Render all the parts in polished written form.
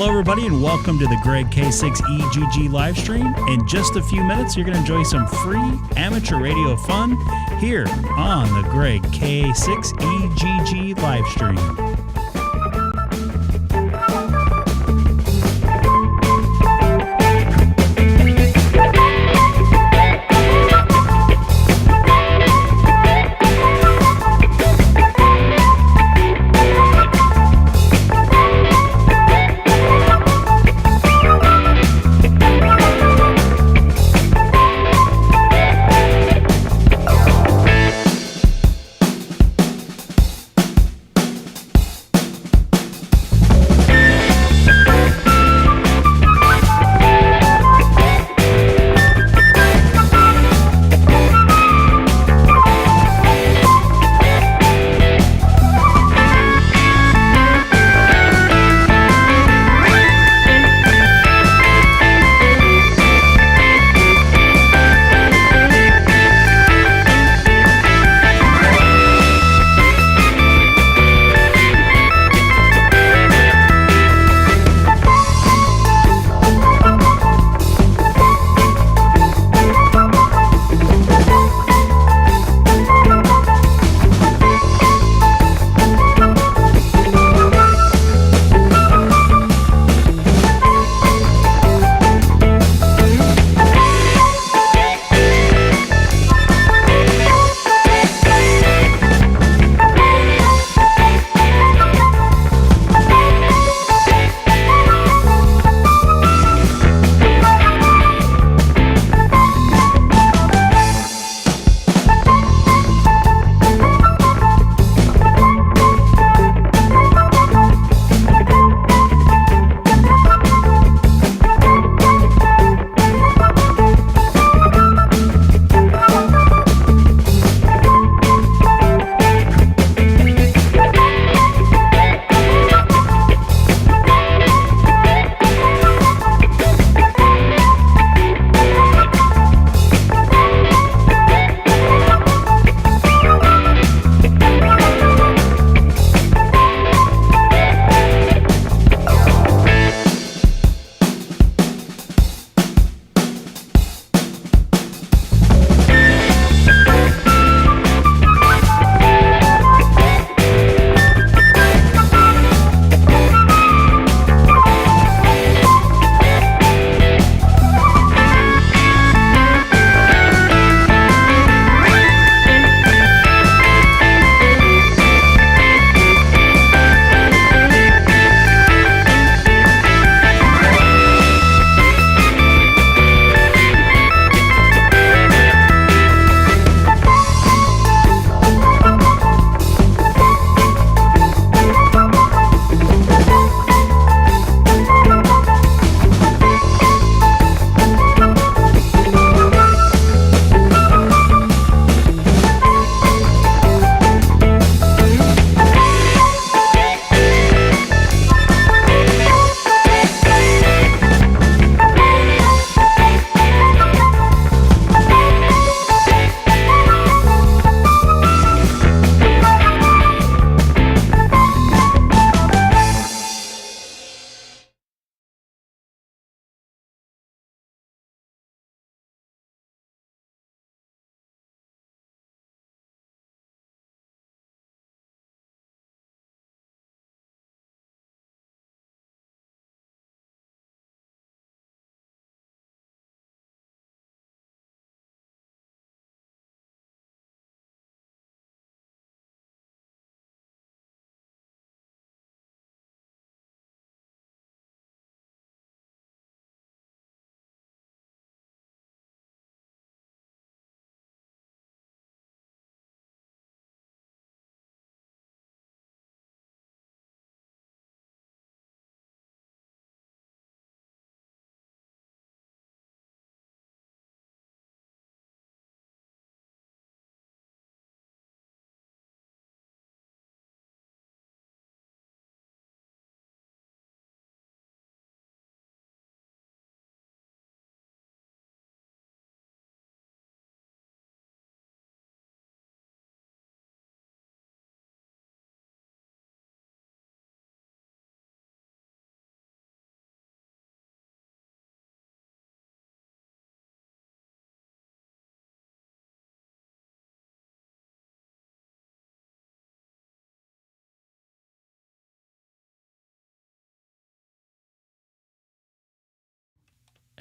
Hello, everybody, and welcome to the Greg K6EGG live stream. In just a few minutes, you're going to enjoy some free amateur radio fun here on the Greg K6EGG live stream.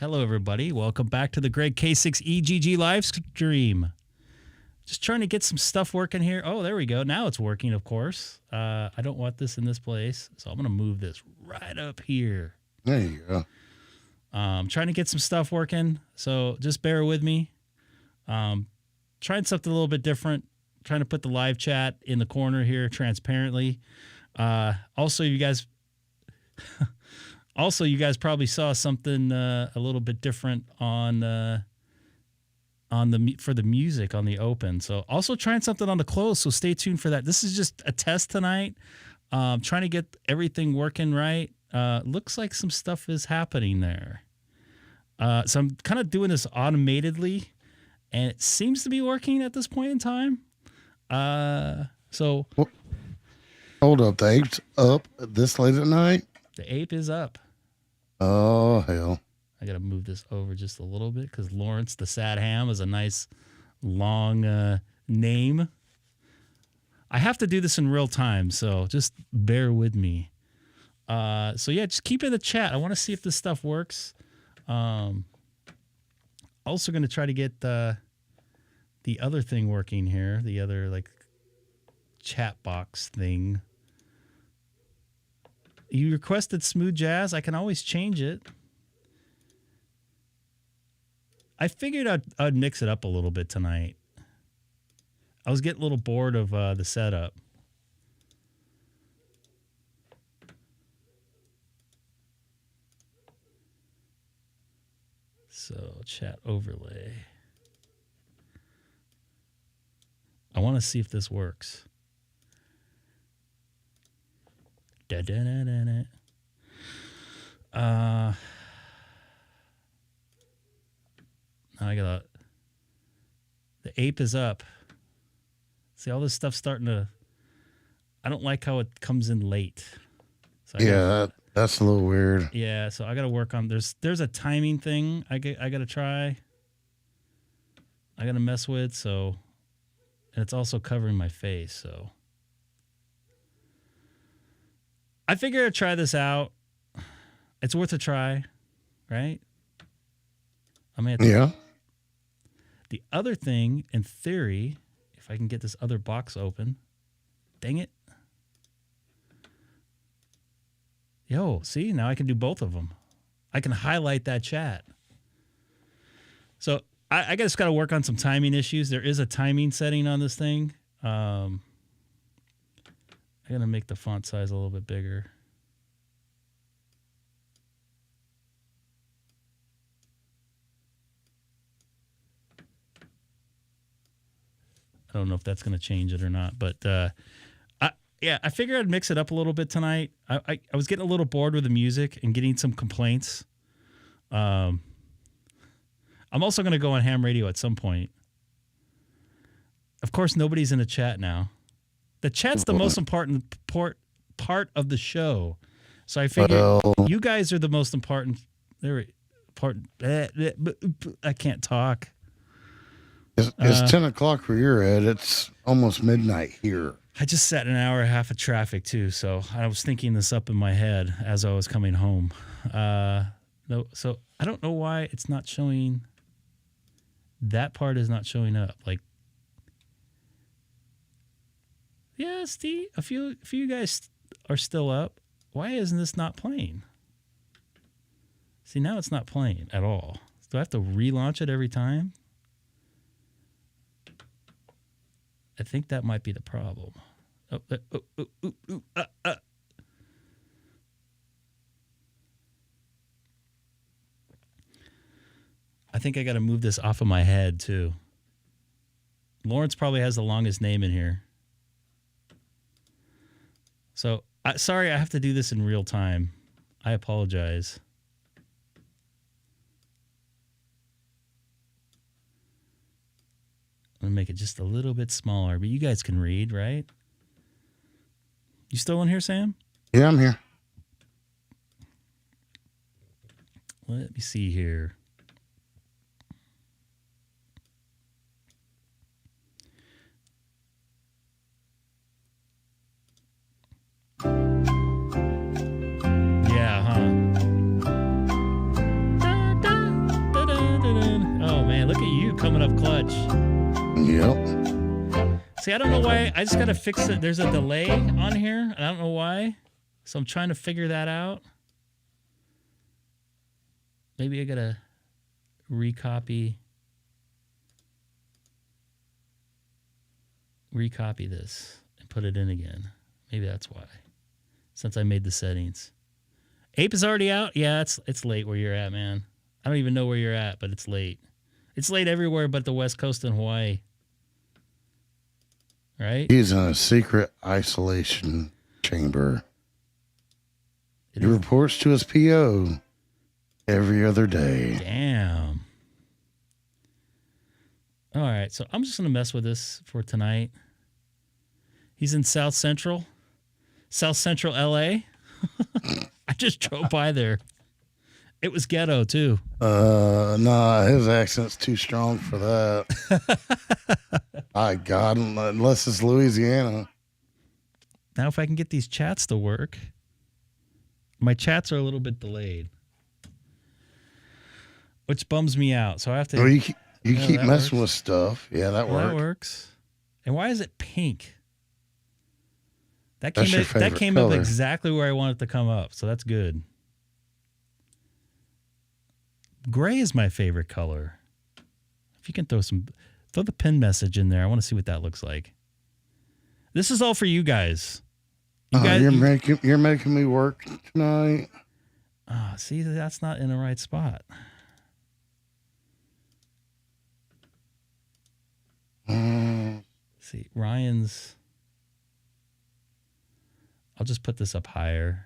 Hello, everybody. Welcome back to the Greg K6EGG live stream. Just trying to get some stuff working here. Oh, there we go. Now it's working, of course. I don't want this in this place, so I'm going to move this right up here. There you go. Trying to get some stuff working, so just bear with me. Trying something a little bit different. Trying to put the live chat in the corner here transparently. Also, you guys probably saw something a little bit different for the music on the open. So also trying something on the close. So stay tuned for that. This is just a test tonight. Trying to get everything working right. Looks like some stuff is happening there. So I'm kind of doing this automatedly, and it seems to be working at this point in time. So hold up, the ape's up this late at night? The ape is up. Oh, hell. I got to move this over just a little bit because Lawrence the Sad Ham is a nice long name. I have to do this in real time, so just bear with me. So yeah, just keep in the chat. I want to see if this stuff works. Also going to try to get the other thing working here, the other like chat box thing. You requested smooth jazz. I can always change it. I figured I'd mix it up a little bit tonight. I was getting a little bored of the setup. So chat overlay. I want to see if this works. Da-da-da-da-da. Now I gotta. The ape is up. See, all this stuff's starting to. I don't like how it comes in late. So that's a little weird. Yeah, so I gotta work on. There's a timing thing I gotta try. I gotta mess with so, and it's also covering my face. So I figured I'd try this out. It's worth a try, right? I mean, yeah. The other thing, in theory, if I can get this other box open, dang it. Yo, see, now I can do both of them. I can highlight that chat. So I just got to work on some timing issues. There is a timing setting on this thing. I'm going to make the font size a little bit bigger. I don't know if that's going to change it or not, but I figured I'd mix it up a little bit tonight. I was getting a little bored with the music and getting some complaints. I'm also going to go on ham radio at some point. Of course, nobody's in the chat now. The chat's the most important part of the show. So I figured you guys are the most important. I can't talk. It's 10 o'clock where you're at. It's almost midnight here. I just sat an hour and a half of traffic, too, so I was thinking this up in my head as I was coming home. So I don't know why it's not showing. That part is not showing up. Like, yeah, Steve, a few of you guys are still up. Why isn't this not playing? See, now it's not playing at all. Do I have to relaunch it every time? I think that might be the problem. I think I got to move this off of my head, too. Lawrence probably has the longest name in here. So, sorry, I have to do this in real time. I apologize. I'm going to make it just a little bit smaller, but you guys can read, right? You still in here, Sam? Yeah, I'm here. Let me see here. Yeah, huh? Da, da. too, coming up clutch. Yep. See, I don't know why. I just got to fix it. There's a delay on here. I don't know why. So I'm trying to figure that out. Maybe I got to recopy this and put it in again. Maybe that's why. Since I made the settings. Ape is already out? Yeah, it's late where you're at, man. I don't even know where you're at, but it's late. It's late everywhere but the West Coast and Hawaii. Right? He's in a secret isolation chamber. He reports to his PO every other day. Damn. All right, so I'm just going to mess with this for tonight. He's in South Central LA. I just drove by there. It was ghetto, too. Nah, his accent's too strong for that. My God, unless it's Louisiana. Now, if I can get these chats to work. My chats are a little bit delayed. Which bums me out. So I have to... Well, you keep messing with stuff. Yeah, that works. That works. And why is it pink? That came up exactly where I want it to come up. So that's good. Gray is my favorite color. If you can throw the pin message in there. I want to see what that looks like. This is all for you guys. You're making me work tonight. See, that's not in the right spot. See, Ryan's. I'll just put this up higher.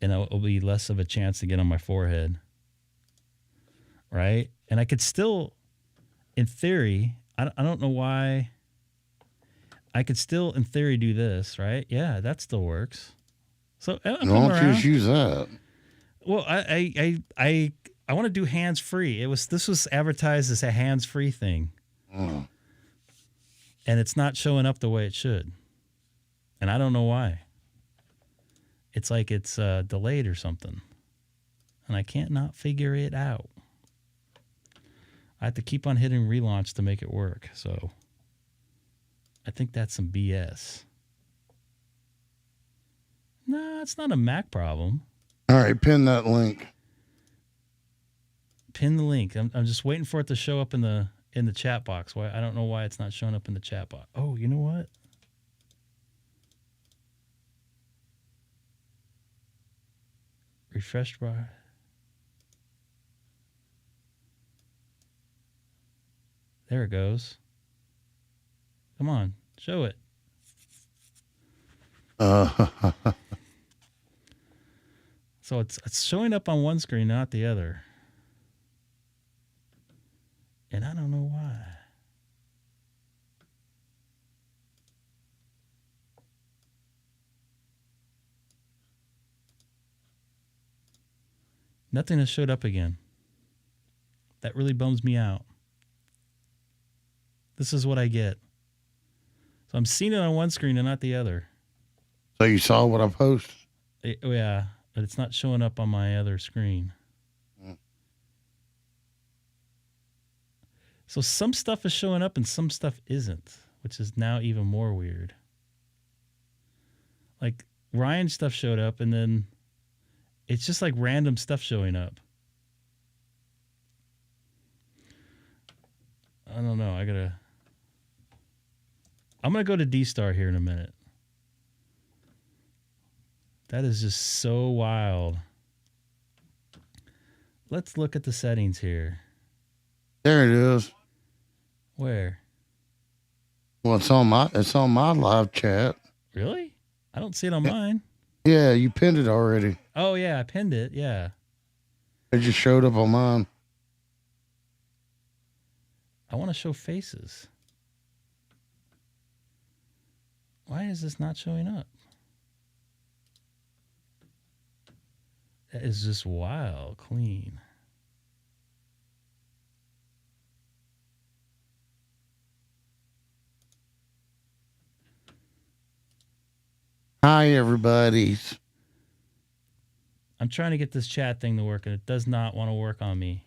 And it'll be less of a chance to get on my forehead. Right? And I could still, in theory, I don't know why. I could still, in theory, do this, right? Yeah, that still works. So why don't you just use that? Well, I want to do hands-free. This was advertised as a hands-free thing. Oh. And it's not showing up the way it should. And I don't know why. It's like it's delayed or something. And I can't not figure it out. I have to keep on hitting relaunch to make it work. So I think that's some BS. Nah, it's not a Mac problem. All right, pin that link. Pin the link. I'm just waiting for it to show up in the chat box. Why I don't know why it's not showing up in the chat box. Oh, you know what? Refresh bar. There it goes. Come on, show it. So it's showing up on one screen, not the other. And I don't know why. Nothing has showed up again. That really bums me out. This is what I get. So I'm seeing it on one screen and not the other. So you saw what I posted? Yeah, but it's not showing up on my other screen. So some stuff is showing up and some stuff isn't, which is now even more weird. Like Ryan's stuff showed up and then it's just like random stuff showing up. I don't know. I'm going to go to DStar here in a minute. That is just so wild. Let's look at the settings here. There it is. Where? Well, it's on my live chat. Really? I don't see it on mine. Yeah, you pinned it already. Oh, yeah, I pinned it. Yeah. It just showed up on mine. I want to show faces. Why is this not showing up? That is just wild clean. Hi, everybody. I'm trying to get this chat thing to work, and it does not want to work on me.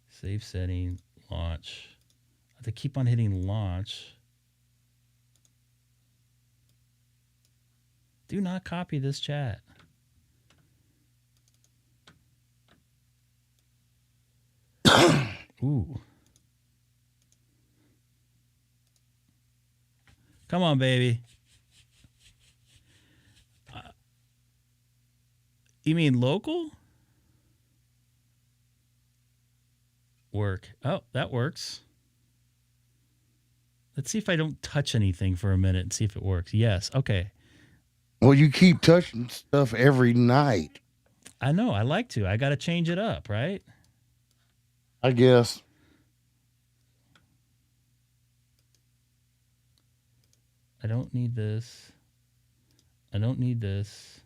Save setting, launch. I have to keep on hitting launch. Do not copy this chat. Ooh. Come on, baby. You mean local? Work. Oh, that works. Let's see if I don't touch anything for a minute and see if it works. Yes. Okay. Well, you keep touching stuff every night. I know. I like to. I got to change it up, right? I guess. I don't need this. I don't need this.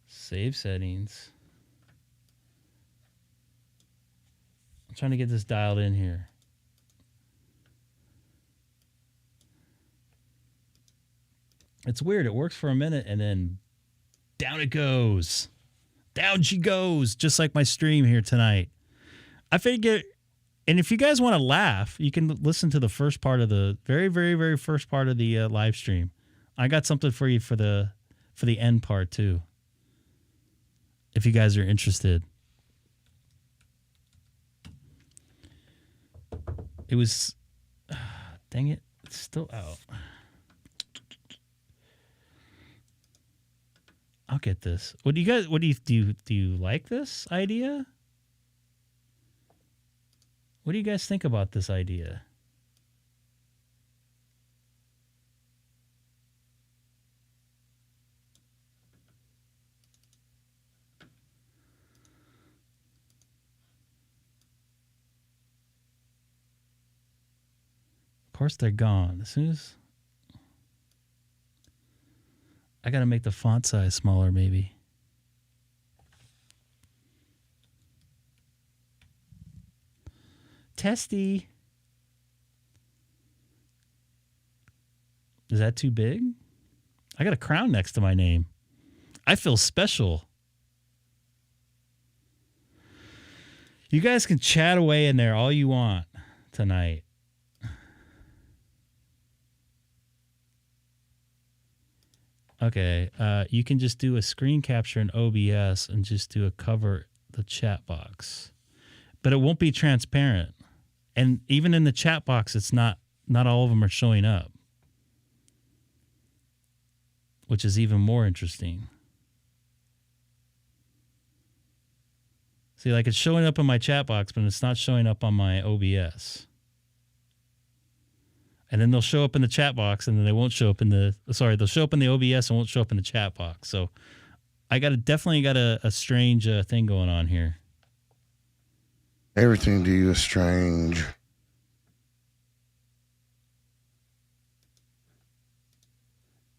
Save settings. I'm trying to get this dialed in here. It's weird. It works for a minute and then down it goes. Down she goes, just like my stream here tonight. I figure, and if you guys want to laugh, you can listen to the first part of the very, very, very first part of the live stream. I got something for you for the end part too, if you guys are interested. It was, dang it, it's still out. I'll get this. What do you guys? What do you like this idea? What do you guys think about this idea? Of course, they're gone as soon as. I got to make the font size smaller, maybe. Testy. Is that too big? I got a crown next to my name. I feel special. You guys can chat away in there all you want tonight. Okay, you can just do a screen capture in OBS and just do a cover the chat box. But it won't be transparent. And even in the chat box, it's not all of them are showing up. Which is even more interesting. See, like it's showing up in my chat box, but it's not showing up on my OBS. And then they'll show up in the chat box, and then they won't show up in the... Sorry, they'll show up in the OBS and won't show up in the chat box. So I definitely got a strange thing going on here. Everything to you is strange.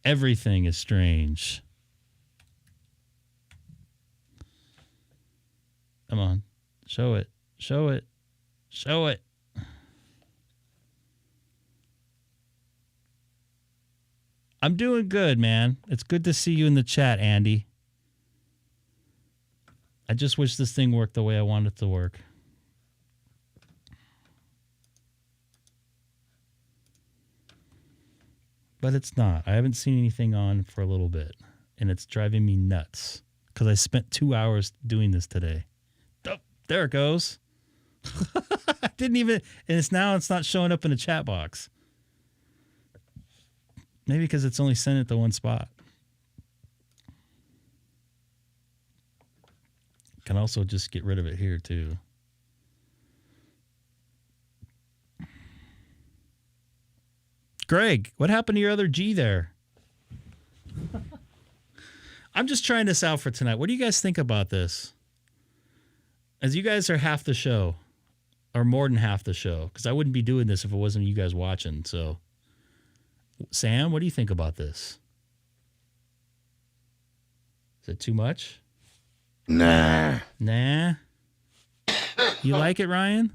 Everything is strange. Come on. Show it. Show it. Show it. I'm doing good, man. It's good to see you in the chat, Andy. I just wish this thing worked the way I want it to work. But it's not. I haven't seen anything on for a little bit, and it's driving me nuts because I spent 2 hours doing this today. Oh, there it goes. I didn't even, and it's not showing up in the chat box. Maybe because it's only sent it to one spot. Can also just get rid of it here too. Greg, what happened to your other G there? I'm just trying this out for tonight. What do you guys think about this? As you guys are half the show, or more than half the show, because I wouldn't be doing this if it wasn't you guys watching. So, Sam, what do you think about this? Is it too much? Nah. Nah. You like it, Ryan?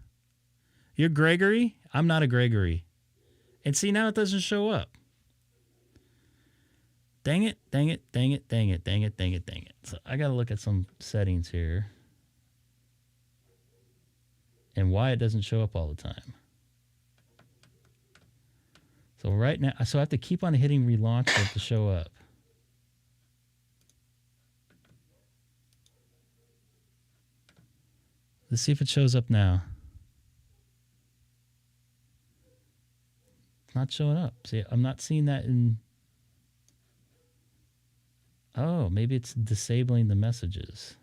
You're Gregory? I'm not a Gregory. And see, now it doesn't show up. Dang it, dang it, dang it, dang it, dang it, dang it, dang it. So I got to look at some settings here. And why it doesn't show up all the time. So right now, so I have to keep on hitting relaunch for it to show up. Let's see if it shows up now. It's not showing up. See, I'm not seeing that in... Oh, maybe it's disabling the messages.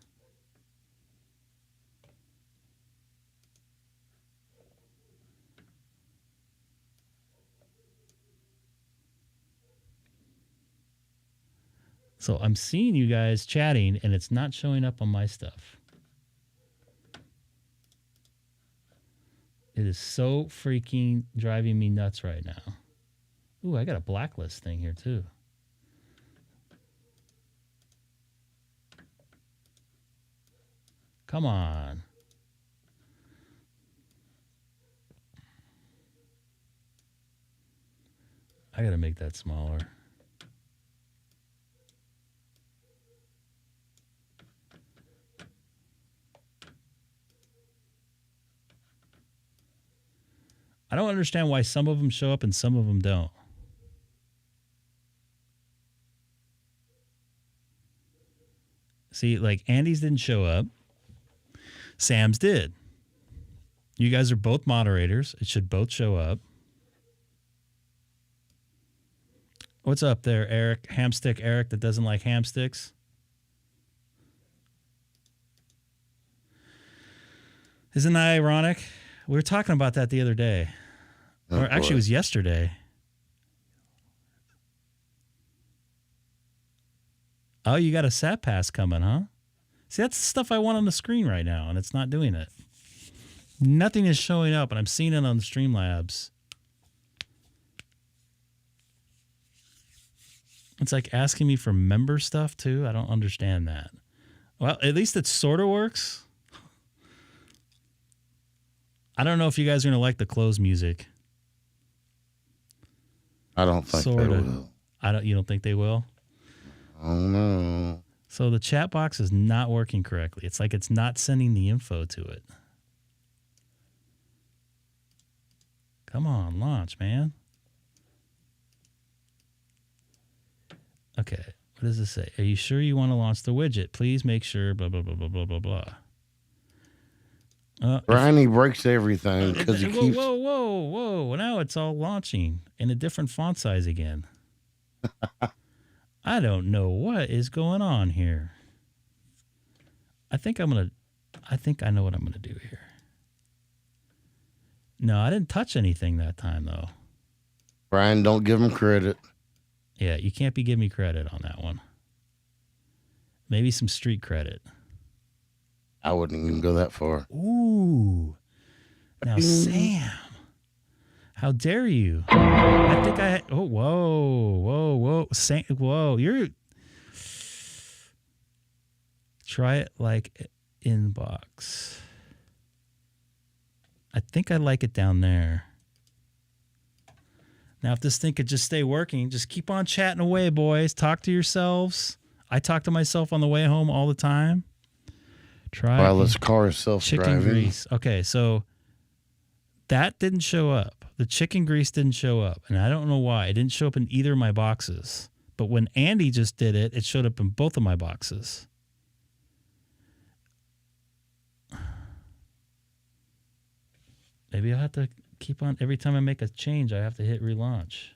So I'm seeing you guys chatting, and it's not showing up on my stuff. It is so freaking driving me nuts right now. Ooh, I got a blacklist thing here, too. Come on. I got to make that smaller. I don't understand why some of them show up and some of them don't. See, like Andy's didn't show up. Sam's did. You guys are both moderators. It should both show up. What's up there, Eric? Hamstick Eric that doesn't like ham sticks? Isn't that ironic? We were talking about that the other day. Or actually, it was yesterday. Oh, you got a SAT pass coming, huh? See, that's the stuff I want on the screen right now, and it's not doing it. Nothing is showing up, and I'm seeing it on the Streamlabs. It's like asking me for member stuff, too. I don't understand that. Well, at least it sort of works. I don't know if you guys are going to like the close music. I don't think they will. You don't think they will? Oh, no. So the chat box is not working correctly. It's like it's not sending the info to it. Come on, launch, man. Okay, what does this say? Are you sure you want to launch the widget? Please make sure, blah, blah, blah, blah, blah, blah, blah. Brian, he breaks everything because he keeps... Whoa. Now it's all launching in a different font size again. I don't know what is going on here. I think I know what I'm going to do here. No, I didn't touch anything that time, though. Brian, don't give him credit. Yeah, you can't be giving me credit on that one. Maybe some street credit. I wouldn't even go that far. Ooh. Now, Sam, how dare you? I think oh, whoa. Sam, whoa. Try it like inbox. I think I like it down there. Now, if this thing could just stay working, just keep on chatting away, boys. Talk to yourselves. I talk to myself on the way home all the time. Try while this car is self-driving. Chicken grease. Okay, so that didn't show up. The chicken grease didn't show up, and I don't know why. It didn't show up in either of my boxes. But when Andy just did it, it showed up in both of my boxes. Maybe I'll have to keep on, every time I make a change, I have to hit relaunch.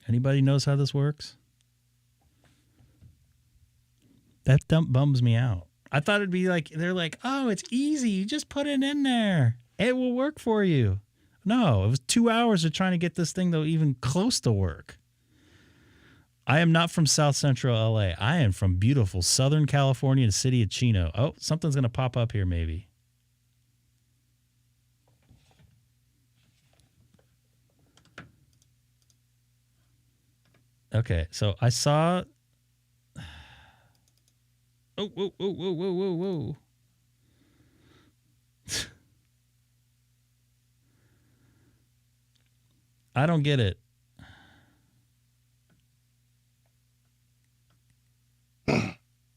Anybody knows how this works? That bums me out. I thought it'd be like, they're like, oh, it's easy. You just put it in there. It will work for you. No, it was 2 hours of trying to get this thing to even close to work. I am not from South Central LA. I am from beautiful Southern California, the city of Chino. Oh, something's going to pop up here maybe. Okay, so I saw. Oh, whoa, whoa, whoa, whoa, whoa, whoa. I don't get it.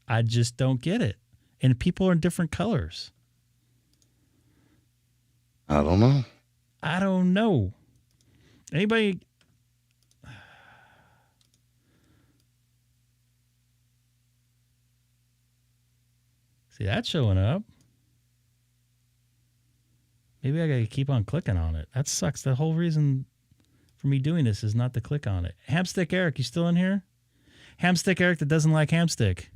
I just don't get it. And people are in different colors. I don't know. I don't know. Anybody? See that showing up? Maybe I got to keep on clicking on it. That sucks. The whole reason for me doing this is not to click on it. Hamstick Eric, you still in here? Hamstick Eric that doesn't like Hamstick.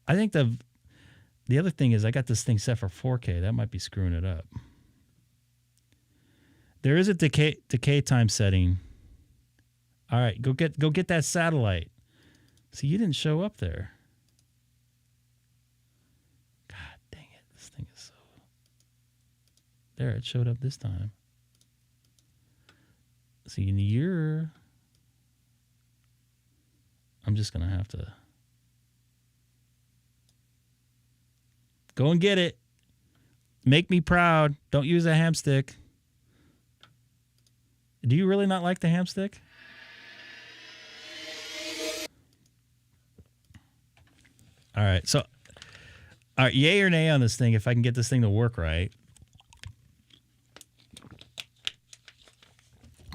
I think the other thing is I got this thing set for 4K. That might be screwing it up. There is a decay time setting. All right, go get that satellite. See, you didn't show up there. God dang it. This thing is so... There, it showed up this time. See, in a year... I'm just going to have to... Go and get it. Make me proud. Don't use a hamstick. Do you really not like the hamstick? All right. So, all right, yay or nay on this thing if I can get this thing to work right.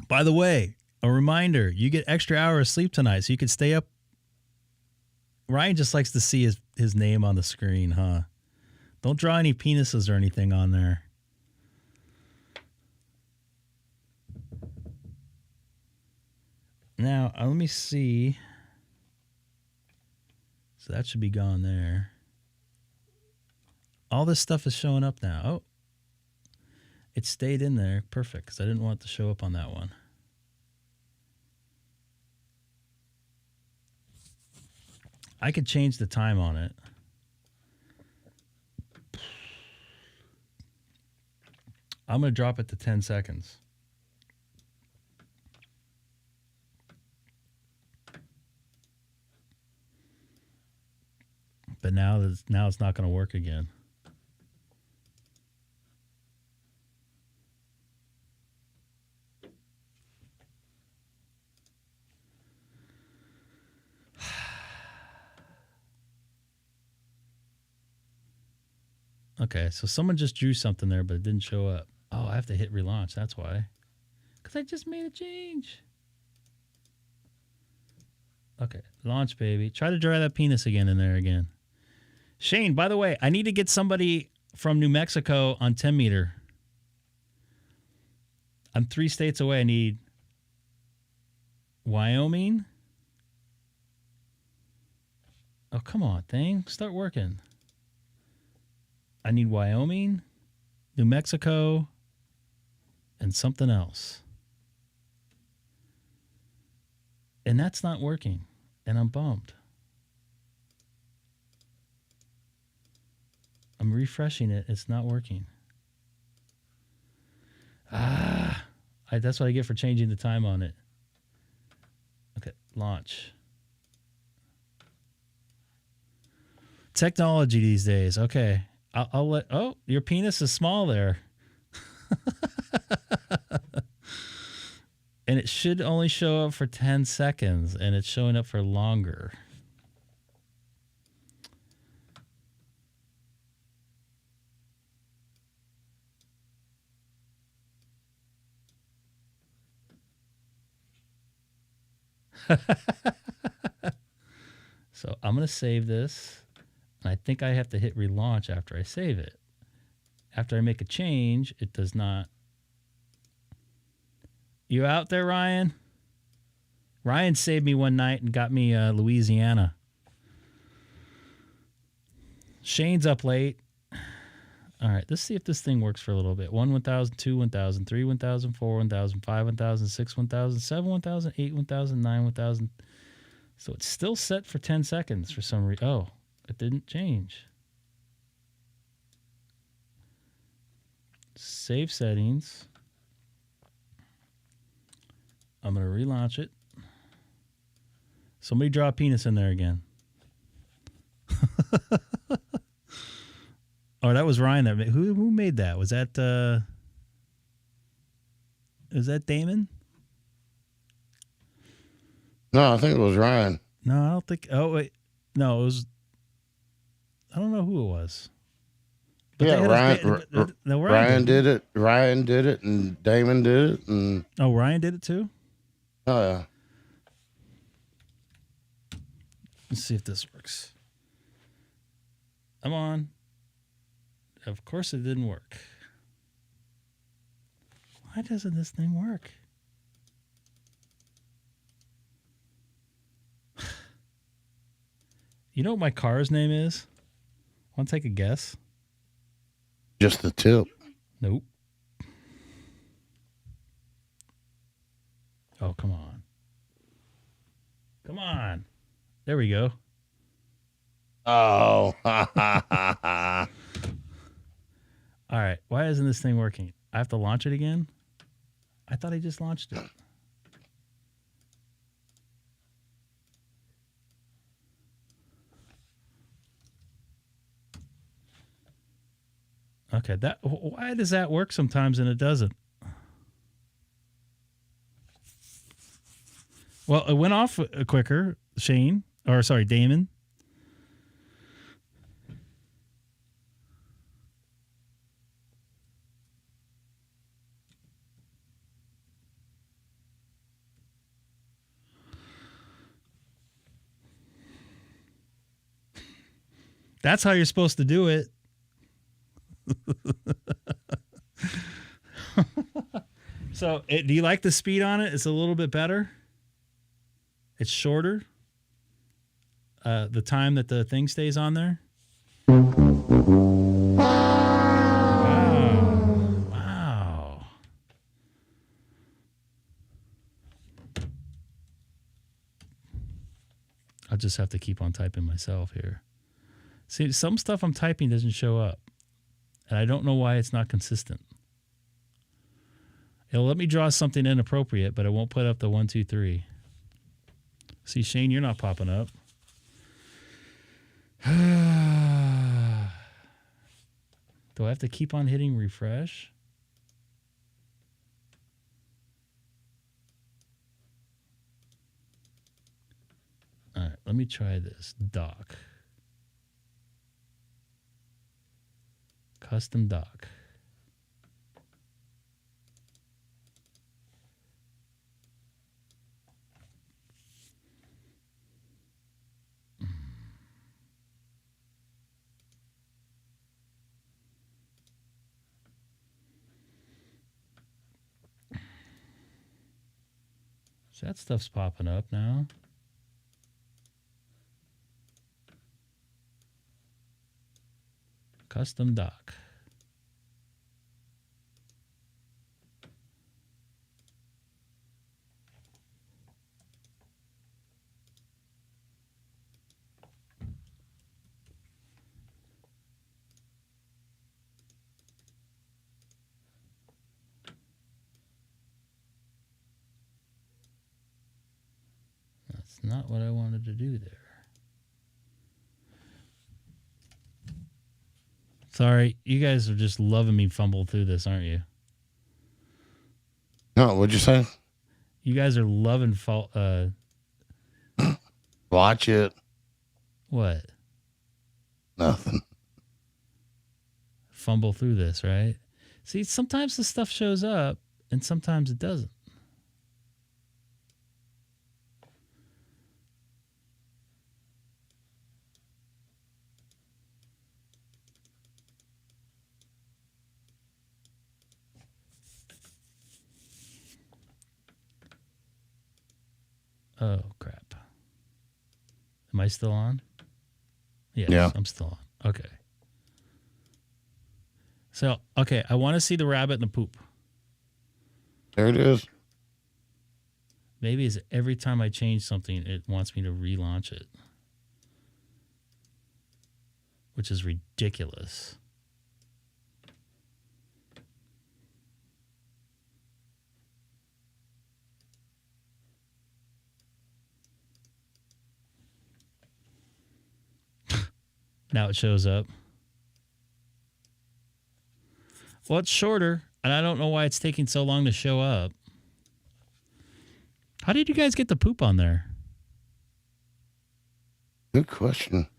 By the way, a reminder, you get extra hour of sleep tonight, so you can stay up. Ryan just likes to see his name on the screen, huh? Don't draw any penises or anything on there. Now, let me see. So that should be gone there. All this stuff is showing up now. Oh, it stayed in there. Perfect, because I didn't want it to show up on that one. I could change the time on it. I'm going to drop it to 10 seconds. But now it's not going to work again. Okay, so someone just drew something there, but it didn't show up. Oh, I have to hit relaunch. That's why. Because I just made a change. Okay, launch, baby. Try to draw that penis again in there again. Shane, by the way, I need to get somebody from New Mexico on 10 meter. I'm 3 states away. I need Wyoming. Oh, come on, thing. Start working. I need Wyoming, New Mexico, and something else. And that's not working. And I'm bummed. I'm refreshing it. It's not working. That's what I get for changing the time on it. Okay, launch. Technology these days. Okay. I'll let... Oh, your penis is small there. And it should only show up for 10 seconds, and it's showing up for longer. So I'm going to save this. And I think I have to hit relaunch after I save it. After I make a change, it does not. You out there, Ryan? Ryan saved me one night and got me Louisiana. Shane's up late. All right, let's see if this thing works for a little bit. 1, 1,000, 2, 1,000, 3, 1,000, 4, 1,000, 5, 1,000, 6, 1,000, 7, 1,000, 8, 1,000, 9, 1,000. So it's still set for 10 seconds for some reason. Oh, it didn't change. Save settings. I'm going to relaunch it. Somebody draw a penis in there again. Oh, that was Ryan. Who made that? Was that Damon? No, I think it was Ryan. No, I don't think. Oh wait, no, it was. I don't know who it was. But Yeah, Ryan did it. Ryan did it, and Damon did it, and Ryan did it too. Oh yeah. Let's see if this works. Come on. Of course it didn't work. Why doesn't this thing work? You know what my car's name is? Want to take a guess? Just the tip. Nope. Oh, come on. Come on. There we go. Oh. All right. Why isn't this thing working? I have to launch it again? I thought I just launched it. Okay, why does that work sometimes and it doesn't? Well, it went off quicker, Damon. That's how you're supposed to do it. So, do you like the speed on it? It's a little bit better. It's shorter. The time that the thing stays on there. Wow. I'll just have to keep on typing myself here. See, some stuff I'm typing doesn't show up. And I don't know why it's not consistent. It'll let me draw something inappropriate, but it won't put up the 1, 2, 3. See, Shane, you're not popping up. Do I have to keep on hitting refresh? All right, let me try this. Dock. Custom dock. So that stuff's popping up now. Custom dock. That's not what I wanted to do there. Sorry, you guys are just loving me fumble through this, aren't you? No, what'd you say? You guys are loving Watch it. What? Nothing. Fumble through this, right? See, sometimes the stuff shows up and sometimes it doesn't. Oh, crap. Am I still on? Yes, yeah. I'm still on. Okay. So, okay, I want to see the rabbit and the poop. There it is. Maybe it's every time I change something, it wants me to relaunch it. Which is ridiculous. Now it shows up. Well, it's shorter, and I don't know why it's taking so long to show up. How did you guys get the poop on there? Good question.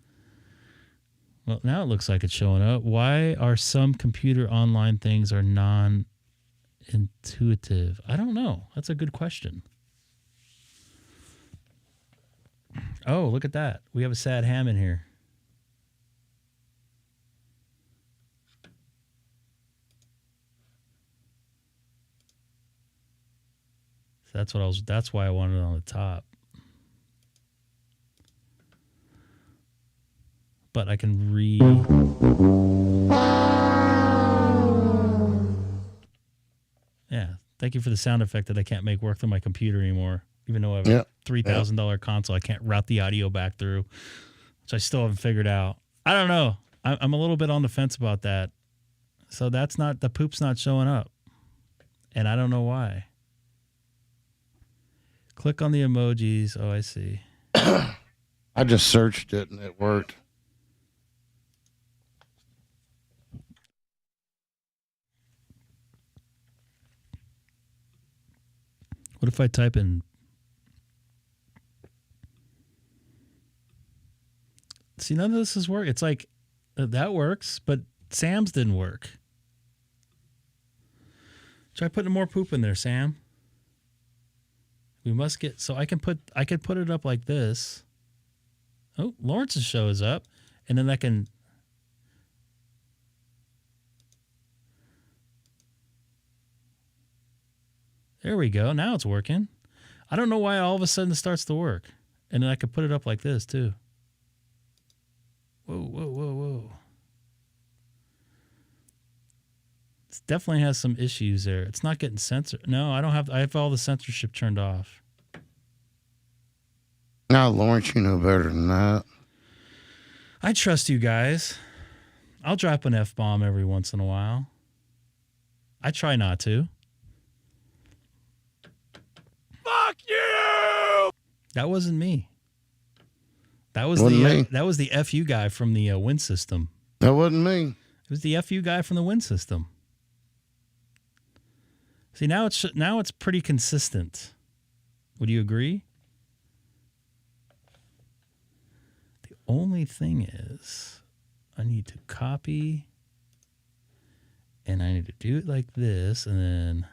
Well, now it looks like it's showing up. Why are some computer online things are non-intuitive? I don't know. That's a good question. Oh, look at that. We have a sad ham in here. That's why I wanted it on the top. But I can Yeah. Thank you for the sound effect that I can't make work through my computer anymore. Even though I have a $3,000 console, I can't route the audio back through, which I still haven't figured out. I don't know. I'm a little bit on the fence about that. So the poop's not showing up. And I don't know why. Click on the emojis. Oh, I see. I just searched it and it worked. What if I type in... See, none of this is work. It's like, that works, but Sam's didn't work. Try putting more poop in there, Sam. We must get... So I could put it up like this. Oh, Lawrence's shows up. And then I can... There we go. Now it's working. I don't know why all of a sudden it starts to work. And then I could put it up like this, too. Whoa, whoa, whoa, whoa. It definitely has some issues there. It's not getting censored. No, I have all the censorship turned off. Now, Lawrence, you know better than that. I trust you guys. I'll drop an F-bomb every once in a while. I try not to. Fuck you! That wasn't me. That was the FU guy from the Win system. That wasn't me. It was the FU guy from the Win system. See, now it's pretty consistent. Would you agree? The only thing is, I need to copy, and I need to do it like this, and then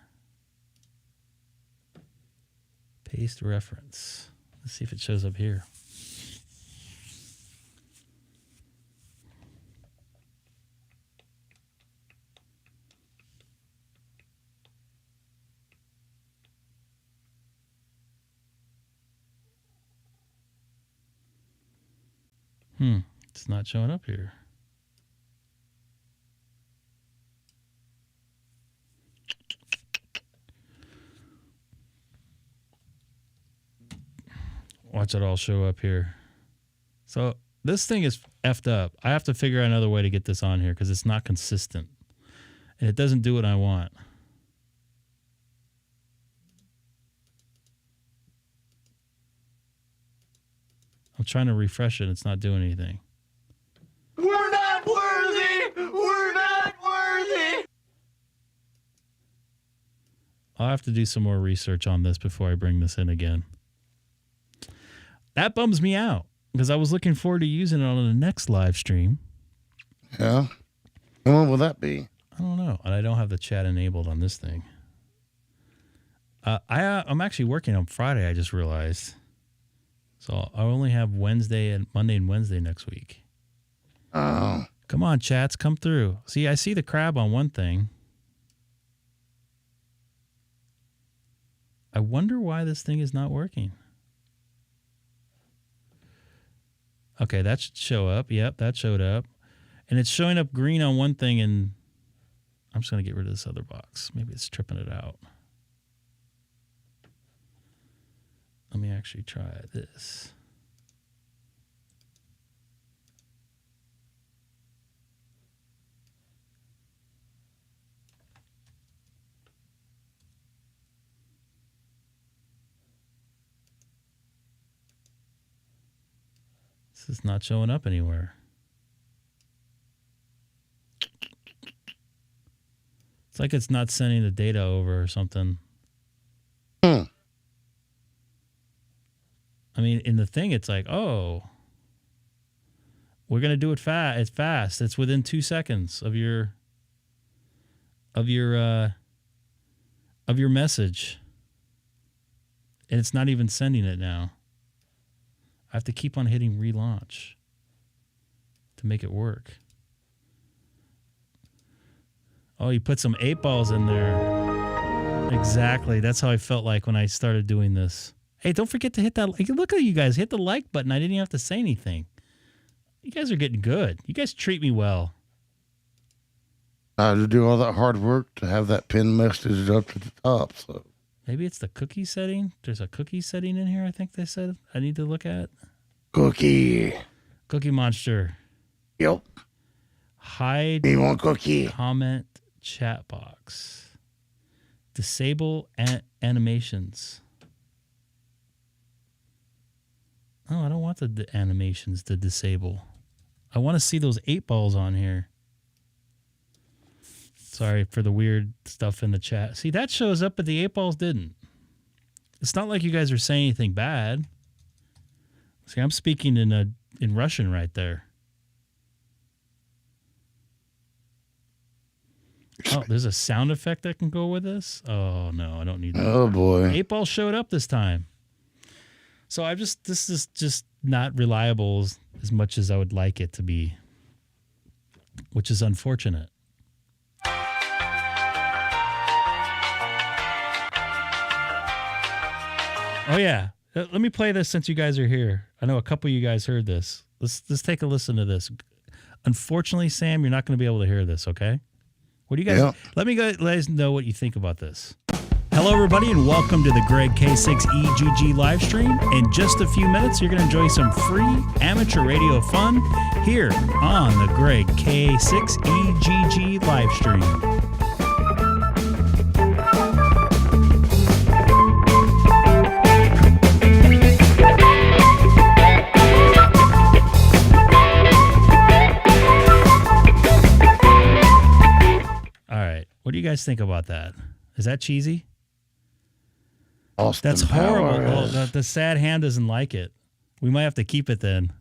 paste reference. Let's see if it shows up here. It's not showing up here. Watch it all show up here. So this thing is effed up. I have to figure out another way to get this on here because it's not consistent. And it doesn't do what I want. I'm trying to refresh it. It's not doing anything. We're not worthy! We're not worthy! I'll have to do some more research on this before I bring this in again. That bums me out because I was looking forward to using it on the next live stream. Yeah? And what will that be? I don't know. And I don't have the chat enabled on this thing. I'm actually working on Friday, I just realized. So I only have Monday and Wednesday next week. Oh. Come on, chats, come through. See, I see the crab on one thing. I wonder why this thing is not working. Okay, that should show up. Yep, that showed up. And it's showing up green on one thing, and I'm just going to get rid of this other box. Maybe it's tripping it out. Let me actually try this. This is not showing up anywhere. It's like it's not sending the data over or something. Hmm. I mean, in the thing, it's like, oh, we're gonna do it fast. It's fast. It's within 2 seconds of your message, and it's not even sending it now. I have to keep on hitting relaunch to make it work. Oh, you put some 8 balls in there. Exactly. That's how I felt like when I started doing this. Hey, don't forget to hit that. Look at you guys. Hit the like button. I didn't even have to say anything. You guys are getting good. You guys treat me well. I had to do all that hard work to have that pin message up to the top. So Maybe it's the cookie setting. There's a cookie setting in here, I think they said I need to look at. Cookie Monster. Yep. Hide Me want cookie. comment chat box. Disable animations. Oh, I don't want the animations to disable. I want to see those 8 balls on here. Sorry for the weird stuff in the chat. See, that shows up, but the 8 balls didn't. It's not like you guys are saying anything bad. See, I'm speaking in Russian right there. Oh, there's a sound effect that can go with this? Oh, no, I don't need that. Oh, boy. 8 balls showed up this time. So this is just not reliable as much as I would like it to be, which is unfortunate. Oh, yeah. Let me play this since you guys are here. I know a couple of you guys heard this. Let's take a listen to this. Unfortunately, Sam, you're not going to be able to hear this, okay? What do you guys... Yeah. Let me let us know what you think about this. Hello, everybody, and welcome to the Greg K6EGG live stream. In just a few minutes, you're going to enjoy some free amateur radio fun here on the Greg K6EGG live stream. All right. What do you guys think about that? Is that cheesy? Austin That's horrible. Powers. Oh, the sad hand doesn't like it. We might have to keep it then.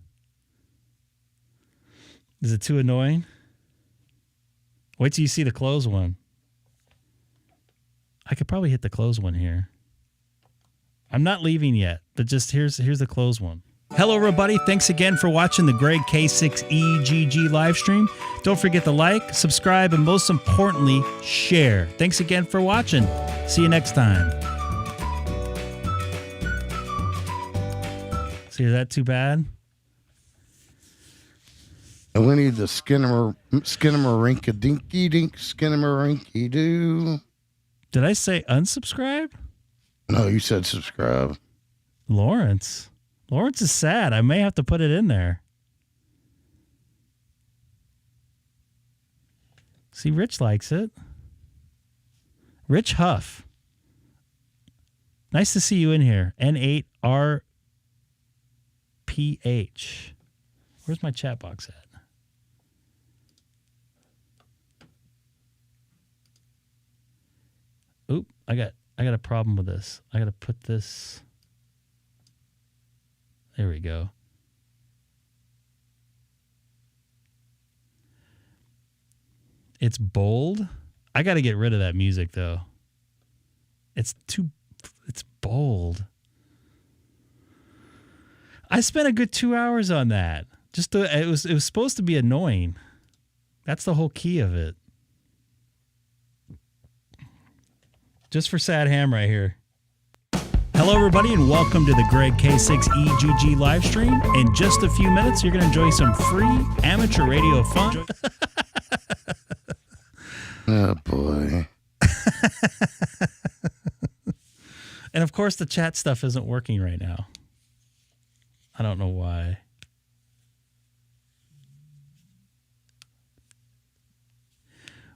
Is it too annoying? Wait till you see the close one. I could probably hit the close one here. I'm not leaving yet, but just here's the close one. Hello, everybody. Thanks again for watching the Greg K6EGG live stream. Don't forget to like, subscribe, and most importantly, share. Thanks again for watching. See you next time. See, is that too bad? And we need the skinnamarink-a-dinky-dink, skinnamarink-y-doo. Did I say unsubscribe? No, you said subscribe. Lawrence is sad. I may have to put it in there. See, Rich likes it. Rich Huff. Nice to see you in here. N8RPH. Where's my chat box at? Oop, I got a problem with this. I got to put this. There we go. It's bold. I got to get rid of that music though. It's bold. I spent a good 2 hours on that. It was supposed to be annoying. That's the whole key of it. Just for Sad Ham right here. Hello, everybody, and welcome to the Greg K6EGG live stream. In just a few minutes, you're going to enjoy some free amateur radio fun. Oh, boy. And, of course, the chat stuff isn't working right now. I don't know why.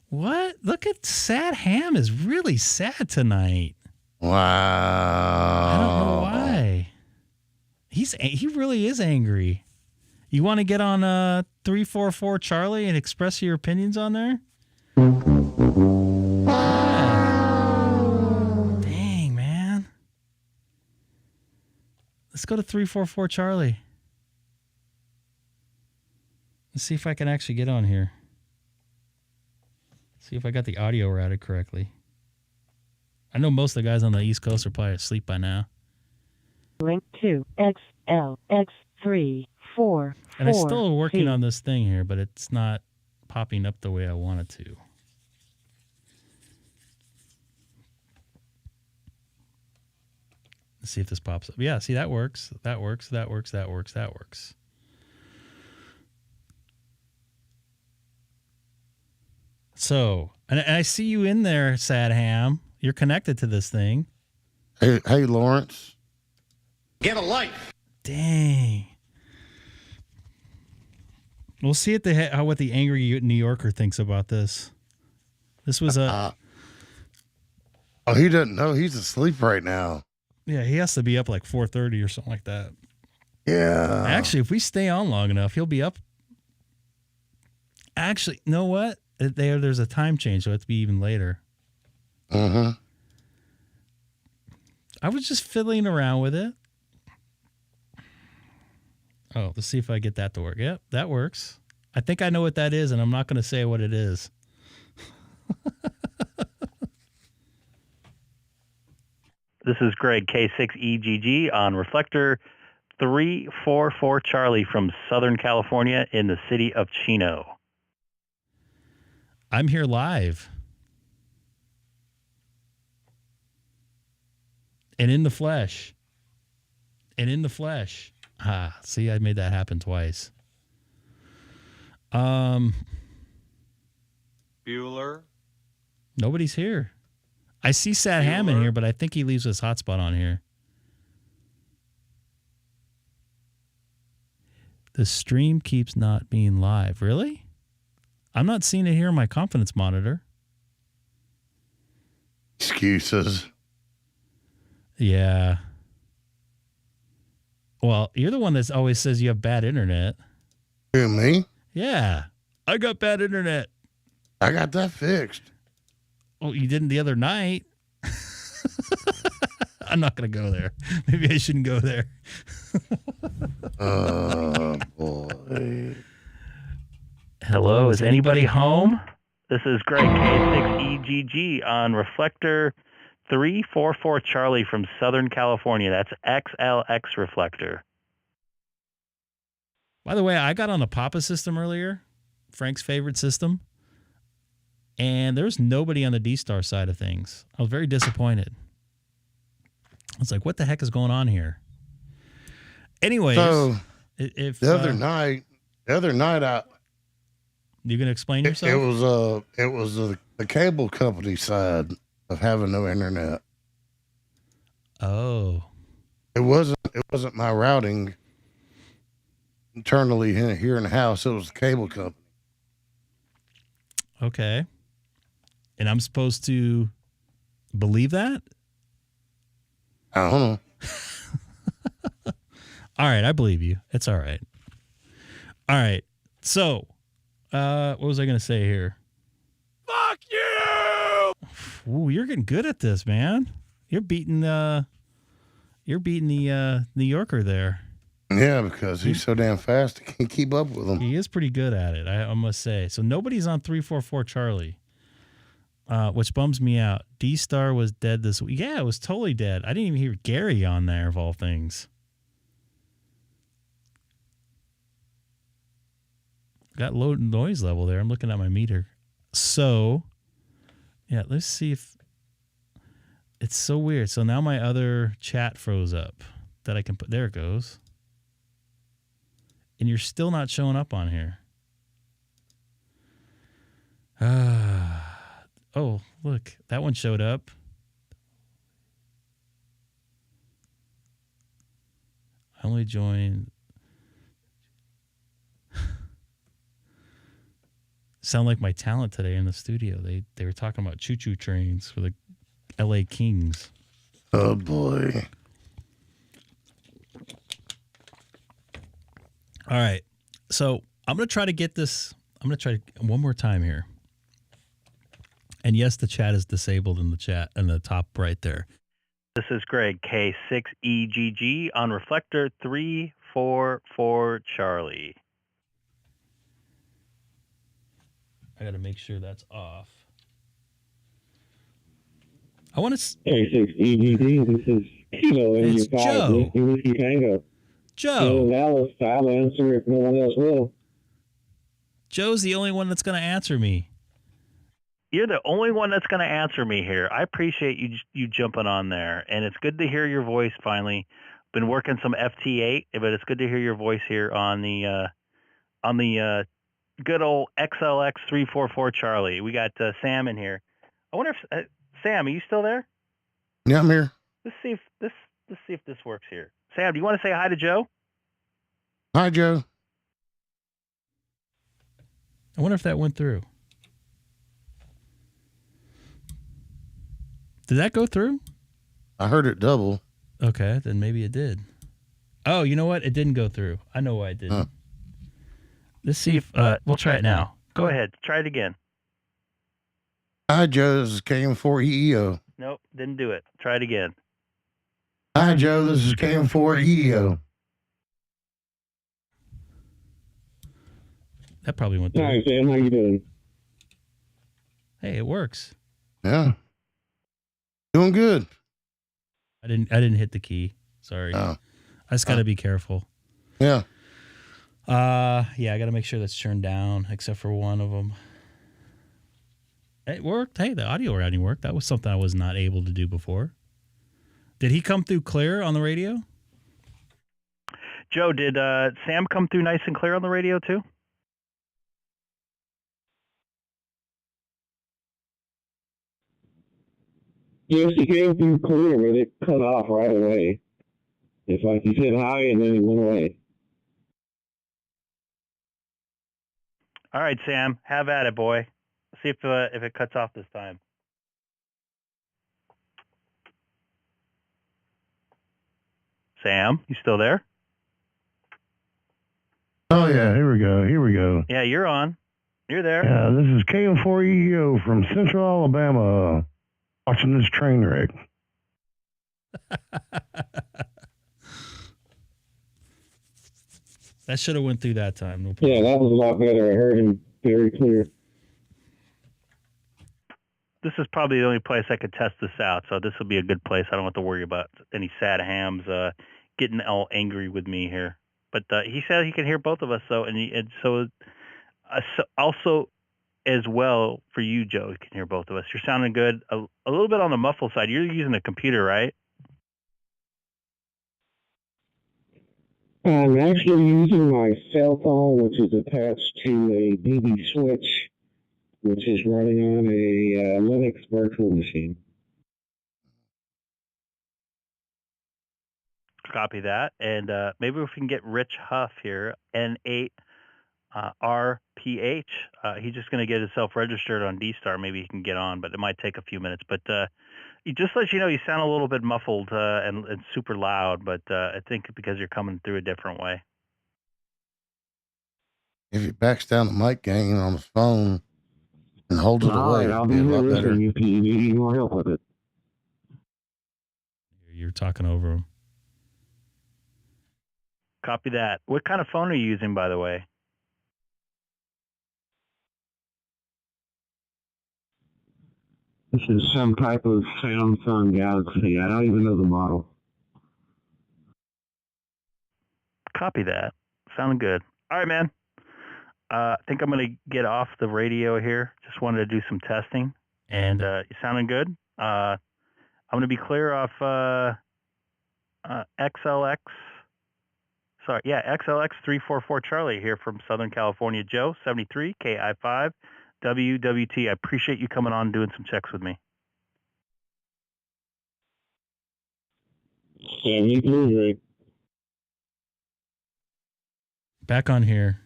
What? Look at Sad Ham is really sad tonight. Wow. I don't know why. He really is angry. You want to get on 344 Charlie and express your opinions on there? Let's go to 344 Charlie. Let's see if I can actually get on here. See if I got the audio routed correctly. I know most of the guys on the East Coast are probably asleep by now. Link to XLX344. And I'm still working on this thing here, but it's not popping up the way I want it to. Let's see if this pops up. Yeah, see, that works. That works. That works. That works. That works. So, and I see you in there, Sad Ham. You're connected to this thing. Hey, Lawrence. Get a life. Dang. We'll see what the angry New Yorker thinks about this. This was a... Oh, he doesn't know. He's asleep right now. Yeah, he has to be up like 4:30 or something like that. Yeah. Actually, if we stay on long enough, he'll be up. Actually, you know what? There's a time change, so it's be even later. Uh-huh. I was just fiddling around with it. Oh, let's see if I get that to work. Yep, that works. I think I know what that is, and I'm not going to say what it is. This is Greg K6EGG on reflector 344 Charlie from Southern California in the city of Chino. I'm here live. And in the flesh. And in the flesh. Ah, see, I made that happen twice. Bueller. Nobody's here. I see Sad Ham in here, but I think he leaves his hotspot on here. The stream keeps not being live. Really? I'm not seeing it here on my confidence monitor. Excuses. Yeah. Well, you're the one that always says you have bad internet. Who, me? Yeah. I got bad internet. I got that fixed. Oh, you didn't the other night. I'm not going to go there. Maybe I shouldn't go there. Oh, boy. Hello, is anybody home? This is Greg K6EGG on reflector 344 Charlie from Southern California. That's XLX reflector. By the way, I got on the Papa system earlier, Frank's favorite system, and there's nobody on the DStar side of things. I was very disappointed. I was like, what the heck is going on here? Anyways, So, if the other night, you going to explain yourself? it was the cable company side of having no internet. Oh. It wasn't my routing internally here in the house. It was the cable company. Okay. And I'm supposed to believe that? I don't know. All right, I believe you. It's all right. All right. So, what was I going to say here? Fuck you! Ooh, you're getting good at this, man. You're beating the New Yorker there. Yeah, because he's so damn fast, I can't keep up with him. He is pretty good at it, I must say. So nobody's on 344 Charlie, which bums me out. DStar was dead this week. Yeah, it was totally dead. I didn't even hear Gary on there, of all things. Got low noise level there. I'm looking at my meter. So, yeah, let's see if... It's so weird. So now my other chat froze up that I can put... There it goes. And you're still not showing up on here. Oh, look. That one showed up. I only joined... Sound like my talent today in the studio. They were talking about choo-choo trains for the LA Kings. Oh, boy. All right. So I'm going to try to get this. I'm going to try one more time here. And yes, the chat is disabled in the chat in the top right there. This is Greg, K6EGG on reflector 344 Charlie. I got to make sure that's off. I want to. K6EGG, this is Kilo It's India 5, Joe. Whiskey Tango. Joe. Dallas, I'll answer if no one else will. Joe's the only one that's going to answer me. You're the only one that's going to answer me here. I appreciate you jumping on there, and it's good to hear your voice finally. Been working some FT8, but it's good to hear your voice here on the good old XLX344 Charlie. We got Sam in here. I wonder if Sam, are you still there? Yeah, I'm here. Let's see if this works here. Sam, do you want to say hi to Joe? Hi, Joe. I wonder if that went through. Did that go through? I heard it double. Okay, then maybe it did. Oh, you know what? It didn't go through. I know why it didn't. Huh. Let's see if we'll try it now. Go ahead. Try it again. Hi, Joe. This is KM4EEO. Nope, didn't do it. Try it again. Hi, Joe. This is KM4EEO. That probably went through. Hi, Sam, how you doing? Hey, it works. Yeah. Doing good. I didn't hit the key. Sorry. Oh. I just got to be careful. Yeah. Yeah, I got to make sure that's turned down, except for one of them. It worked. Hey, the audio routing worked. That was something I was not able to do before. Did he come through clear on the radio? Joe, did Sam come through nice and clear on the radio too? Yes, he came through clear, but it cut off right away. It's like he said hi and then he went away. All right, Sam, have at it, boy. See if it cuts off this time. Sam, you still there? Oh, yeah, here we go. Yeah, you're on. You're there. Yeah, this is KM4EO from Central Alabama, watching this train wreck. That should have went through that time. No problem. Yeah, that was a lot better. I heard him very clear. This is probably the only place I could test this out, so this will be a good place. I don't have to worry about any sad hams getting all angry with me here. But he said he can hear both of us, so also as well for you, Joe, you can hear both of us. You're sounding good. A little bit on the muffled side. You're using a computer, right? I'm actually using my cell phone, which is attached to a DB switch, which is running on a Linux virtual machine. Copy that. And maybe if we can get Rich Huff here, N8 RPH. He's just going to get himself registered on DStar. Maybe he can get on, but it might take a few minutes. But he just lets you know you sound a little bit muffled and super loud, but I think because you're coming through a different way. If he backs down the mic gain on his phone and holds it All away, right, I'll it'll be be a lot here better. if you need more help with it. You're talking over him. Copy that. What kind of phone are you using, by the way? This is some type of Samsung Galaxy. I don't even know the model. Copy that. Sounding good. All right, man. I think I'm going to get off the radio here. Just wanted to do some testing, and you sounding good. I'm going to be clear off XLX. Sorry, yeah, XLX344 Charlie here from Southern California. Joe, 73, KI5, WWT. I appreciate you coming on and doing some checks with me. Yeah, me too, Ray. Back on here.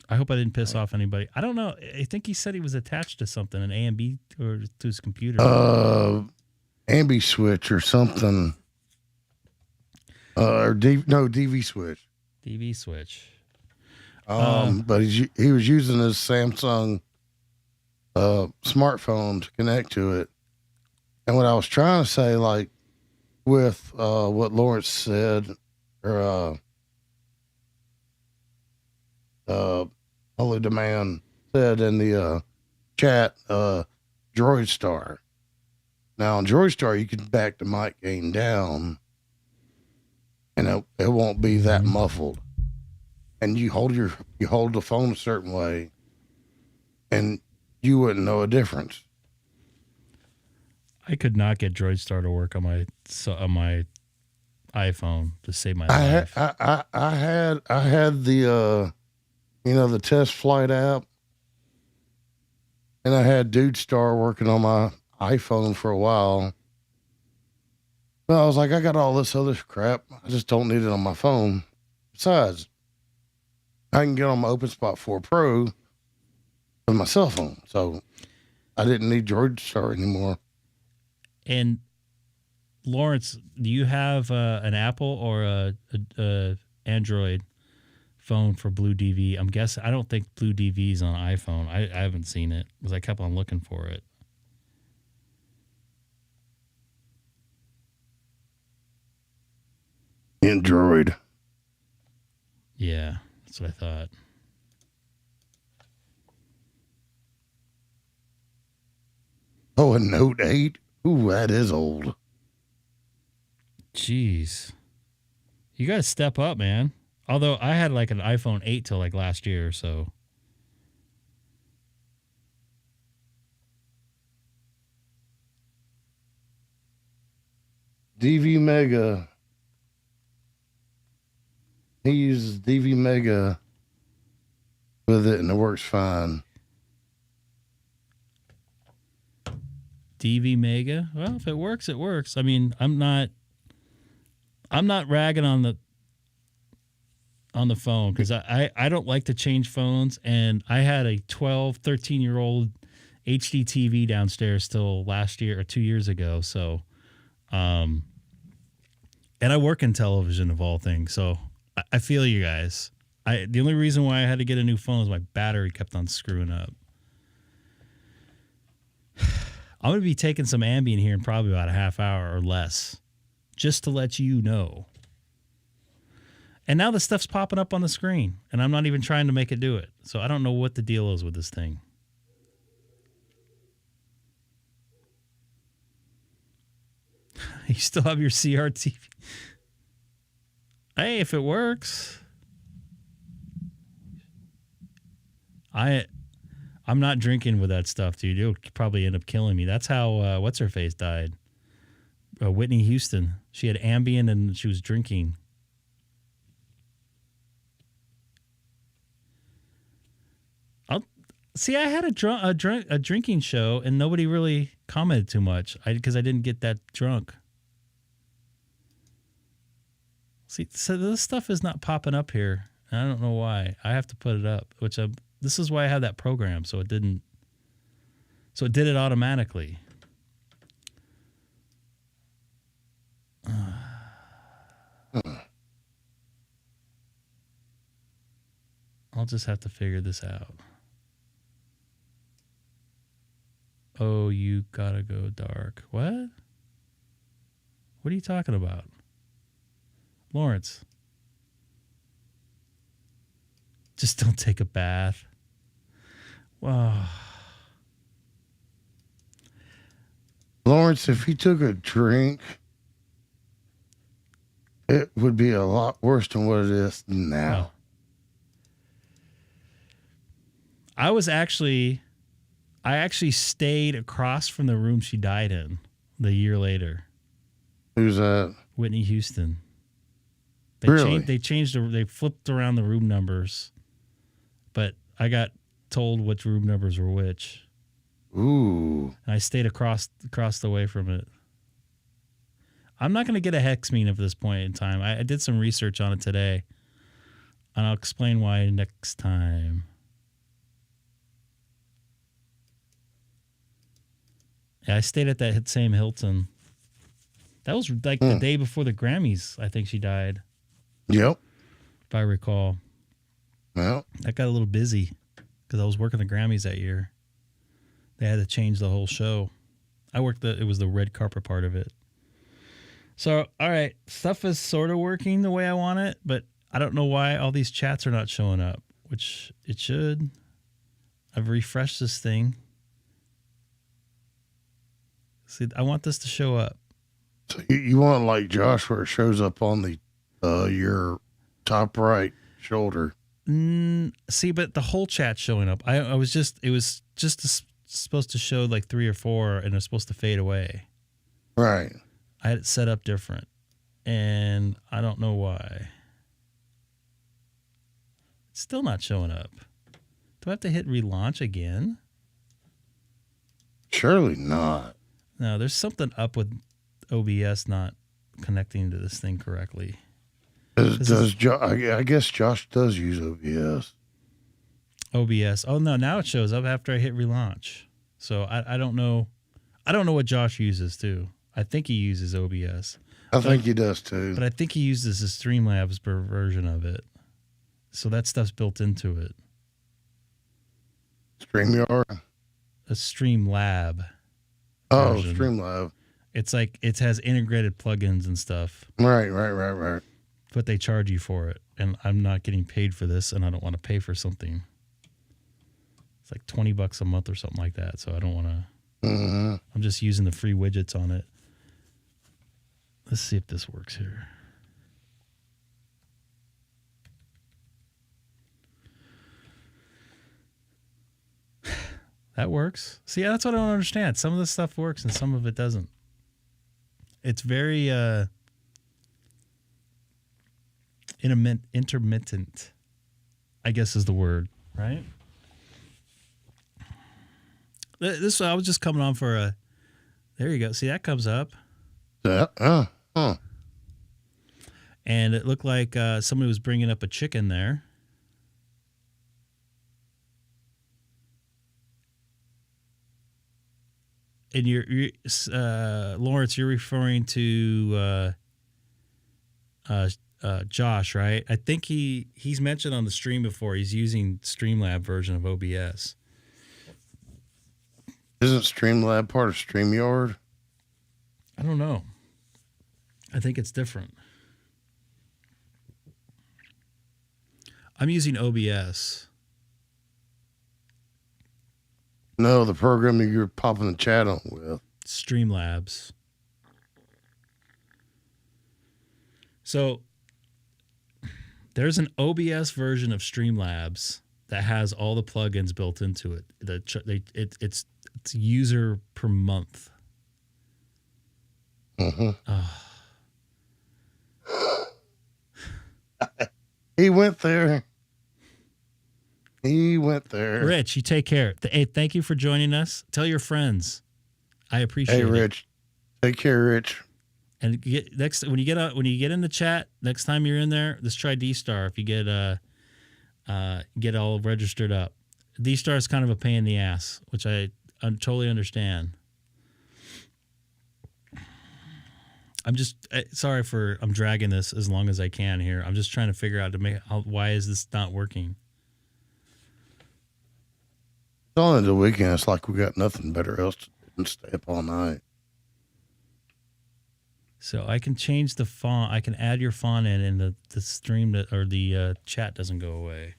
I hope I didn't piss off anybody. I don't know. I think he said he was attached to something, an AMB or to his computer. Ambi switch or something. Or DV switch. DV switch. But he was using his Samsung smartphone to connect to it. And what I was trying to say, like with what Lawrence said, or Holy Demand said in the chat, Droid Star. Now on Droid Star, you can back the mic gain down, and it won't be that muffled. And you hold the phone a certain way, and you wouldn't know a difference. I could not get Droid Star to work on my iPhone to save my life. I had the the test flight app, and I had Dude Star working on my iPhone for a while. But I was like, I got all this other crap. I just don't need it on my phone. Besides, I can get on my OpenSpot 4 Pro with my cell phone. So I didn't need Droid Star anymore. And Lawrence, do you have an Apple or a Android phone for Blue DV? I'm guessing. I don't think Blue DV is on iPhone. I haven't seen it because I kept on looking for it. Android. Yeah, that's what I thought. Oh, a Note 8? Ooh, that is old. Jeez. You got to step up, man. Although I had like an iPhone 8 till like last year or so. DV Mega. He uses DV Mega with it, and it works fine. DV Mega. Well, if it works, it works. I mean, I'm not ragging on the phone because I don't like to change phones, and I had a 13-year-old HD TV downstairs till last year or 2 years ago. So, and I work in television of all things, so I feel you guys. The only reason why I had to get a new phone is my battery kept on screwing up. I'm going to be taking some Ambien here in probably about a half hour or less, just to let you know. And now the stuff's popping up on the screen, and I'm not even trying to make it do it. So I don't know what the deal is with this thing. You still have your CRT? Hey, if it works. I'm not drinking with that stuff, dude. You'll probably end up killing me. That's how what's-her-face died. Whitney Houston. She had Ambien and she was drinking. See, I had a drinking show and nobody really commented too much because I didn't get that drunk. See, so this stuff is not popping up here. I don't know why. I have to put it up, this is why I have that program, so it did it automatically. I'll just have to figure this out. Oh, you gotta go dark. What? What are you talking about? Lawrence. Just don't take a bath. Wow. Lawrence, if he took a drink, it would be a lot worse than what it is now. Oh. I actually stayed across from the room she died in the year later. Who's that? Whitney Houston. Really? They flipped around the room numbers, but I got told which room numbers were which. Ooh. And I stayed across the way from it. I'm not going to get a hex mean at this point in time. I did some research on it today, and I'll explain why next time. Yeah, I stayed at that same Hilton. That was like the day before the Grammys, I think she died. Yep. If I recall. Well, that got a little busy because I was working the Grammys that year. They had to change the whole show. It was the red carpet part of it. So, all right, stuff is sort of working the way I want it, but I don't know why all these chats are not showing up, which it should. I've refreshed this thing. See, I want this to show up. So you want like Josh where it shows up on the your top right shoulder. See, but the whole chat's showing up. It was just supposed to show like 3 or 4, and it's supposed to fade away. Right. I had it set up different, and I don't know why. It's still not showing up. Do I have to hit relaunch again? Surely not. No, there's something up with OBS not connecting to this thing correctly. I guess Josh does use OBS. OBS. Oh no, now it shows up after I hit relaunch. So I don't know. I don't know what Josh uses too. I think he uses OBS. I think he does too. But I think he uses a Streamlabs version of it. So that stuff's built into it. StreamYard? A Streamlab. Oh, version. Streamlab. It's like it has integrated plugins and stuff. Right. But they charge you for it. And I'm not getting paid for this, and I don't want to pay for something. It's like $20 a month or something like that. So I don't want to. Mm-hmm. I'm just using the free widgets on it. Let's see if this works here. That works. See, that's what I don't understand. Some of the stuff works and some of it doesn't. It's very intermittent, I guess is the word, right? I was just coming on for a... There you go. See, that comes up. And it looked like somebody was bringing up a chicken there. And Lawrence, you're referring to Josh, right? I think he's mentioned on the stream before. He's using Streamlab version of OBS. Isn't Streamlab part of StreamYard? I don't know. I think it's different. I'm using OBS. No, the program that you're popping the chat on with. Streamlabs. So there's an OBS version of Streamlabs that has all the plugins built into it. It's user per month. Mm-hmm. Oh. He went there. Rich, you take care. Hey, thank you for joining us. Tell your friends. I appreciate it. Hey, Rich. Take care, Rich. And when you get in the chat, next time you're in there, let's try DStar if you get all registered up. DStar is kind of a pain in the ass, which I totally understand. I'm just sorry I'm dragging this as long as I can here. I'm just trying to figure out why is this not working. It's all into the weekend. It's like we got nothing better else to do than stay up all night. So I can change the font. I can add your font in, and the stream or the chat doesn't go away.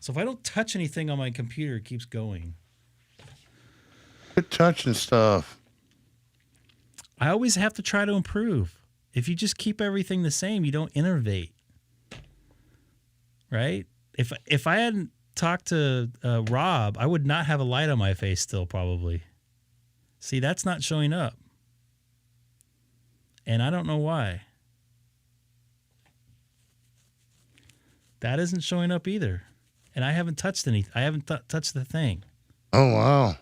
So if I don't touch anything on my computer, it keeps going. Quit touching stuff. I always have to try to improve. If you just keep everything the same, you don't innovate. Right? If I hadn't talked to Rob, I would not have a light on my face still, probably. See, that's not showing up. And I don't know why. That isn't showing up either. And I haven't touched anything. I haven't touched the thing. Oh, wow.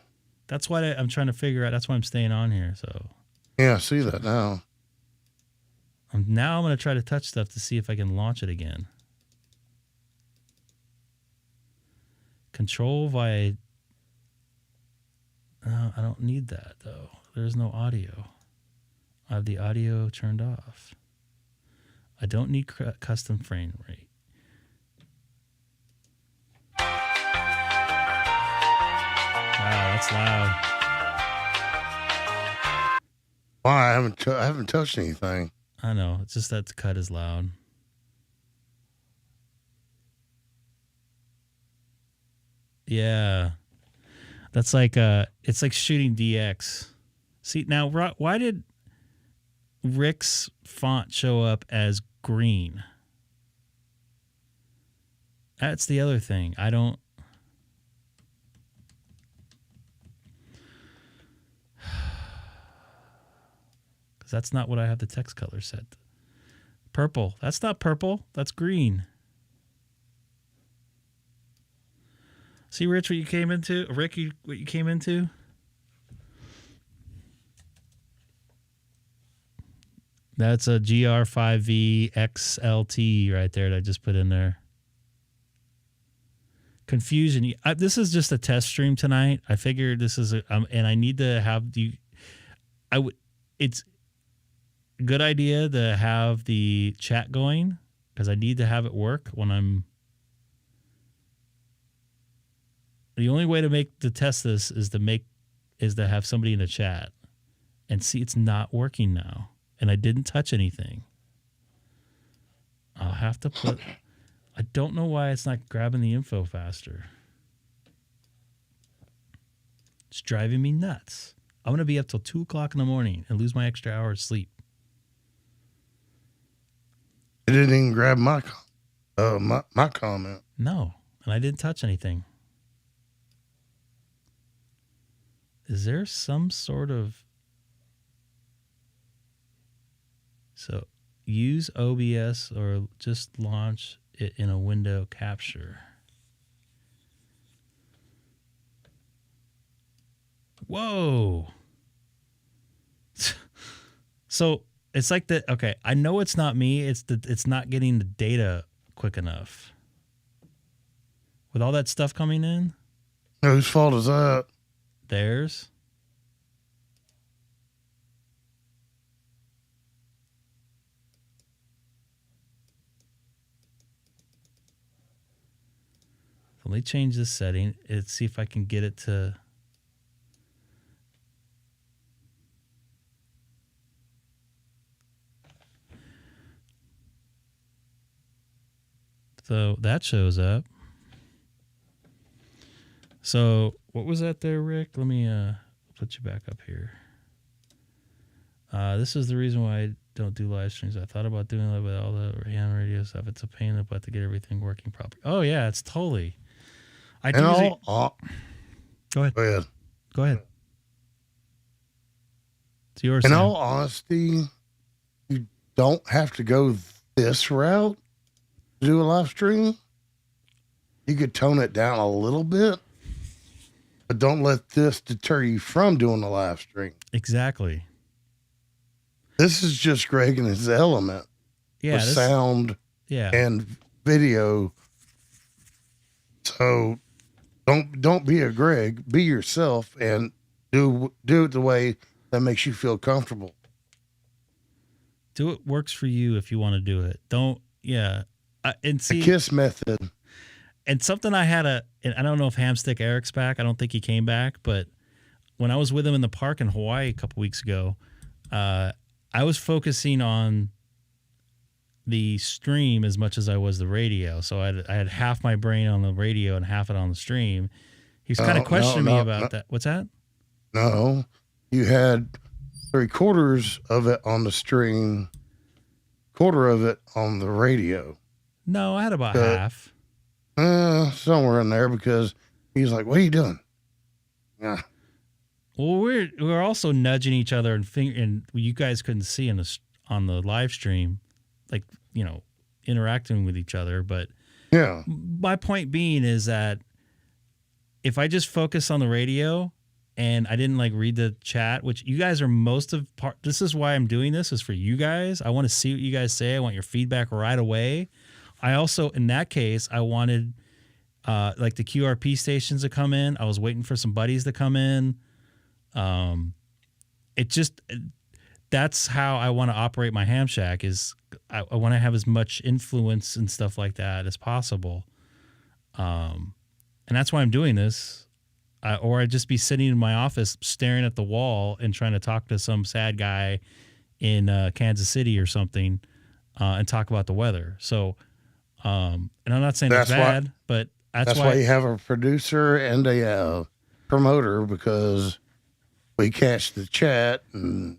That's why I'm trying to figure out. That's why I'm staying on here. So. Yeah, I see that now. Now I'm going to try to touch stuff to see if I can launch it again. Control via... I don't need that, though. There's no audio. I have the audio turned off. I don't need custom frame rate. Wow, that's loud. Why? I haven't touched anything. I know. It's just that the cut is loud. Yeah. That's like it's like shooting DX. See, now why did Rick's font show up as green? That's the other thing. I don't. Because that's not what I have the text color set. Purple. That's not purple. That's green. See, Rich, what you came into? Rick, what you came into? That's a GR5V XLT right there that I just put in there. Confusion. This is just a test stream tonight. I figured this is and I need to have it's a good idea to have the chat going because I need to have it work when I'm. The only way to test this is to have somebody in the chat and see it's not working now. And I didn't touch anything. I'll have to put. I don't know why it's not grabbing the info faster. It's driving me nuts. I'm going to be up till 2 o'clock in the morning and lose my extra hour of sleep. It didn't even grab my comment. No, and I didn't touch anything. Is there some sort of... So, use OBS or just launch it in a window capture. Whoa. So, it's like that. Okay, I know it's not me. It's not getting the data quick enough. With all that stuff coming in? Whose fault is that? Theirs. Let me change this setting. Let's see if I can get it to... So that shows up. So what was that there, Rick? Let me put you back up here. This is the reason why I don't do live streams. I thought about doing it with all the ham radio stuff. It's a pain in the butt to get everything working properly. Oh, yeah, it's totally... Go ahead. Go ahead. Go ahead. It's yours. In all honesty, you don't have to go this route to do a live stream. You could tone it down a little bit, but don't let this deter you from doing a live stream. Exactly. This is just Greg and his element. Yeah. With sound and video. So don't be a Greg. Be yourself and do it the way that makes you feel comfortable. Do what works for you if you want to do it. Don't, and see, the KISS method. And something I had and I don't know if Hamstick Eric's back. I don't think he came back, but when I was with him in the park in Hawaii a couple weeks ago, I was focusing on the stream as much as I was the radio. So I had half my brain on the radio and half it on the stream. He's kind of questioning me about that. What's that? No, you had 3/4 of it on the stream, 1/4 of it on the radio. No, I had about half. Somewhere in there, because he's like, "What are you doing?" Yeah. Well, we're also nudging each other and you guys couldn't see on the live stream, like, interacting with each other. But yeah, my point being is that if I just focus on the radio and I didn't read the chat, which you guys are this is why I'm doing this, is for you guys. I want to see what you guys say. I want your feedback right away. I also, in that case, I wanted the QRP stations to come in. I was waiting for some buddies to come in. That's how I want to operate my ham shack. Is I want to have as much influence and stuff like that as possible. And that's why I'm doing this. or I'd just be sitting in my office staring at the wall and trying to talk to some sad guy in Kansas City or something and talk about the weather. So, and I'm not saying it's bad, but that's why you have a producer and a promoter, because we catch the chat. And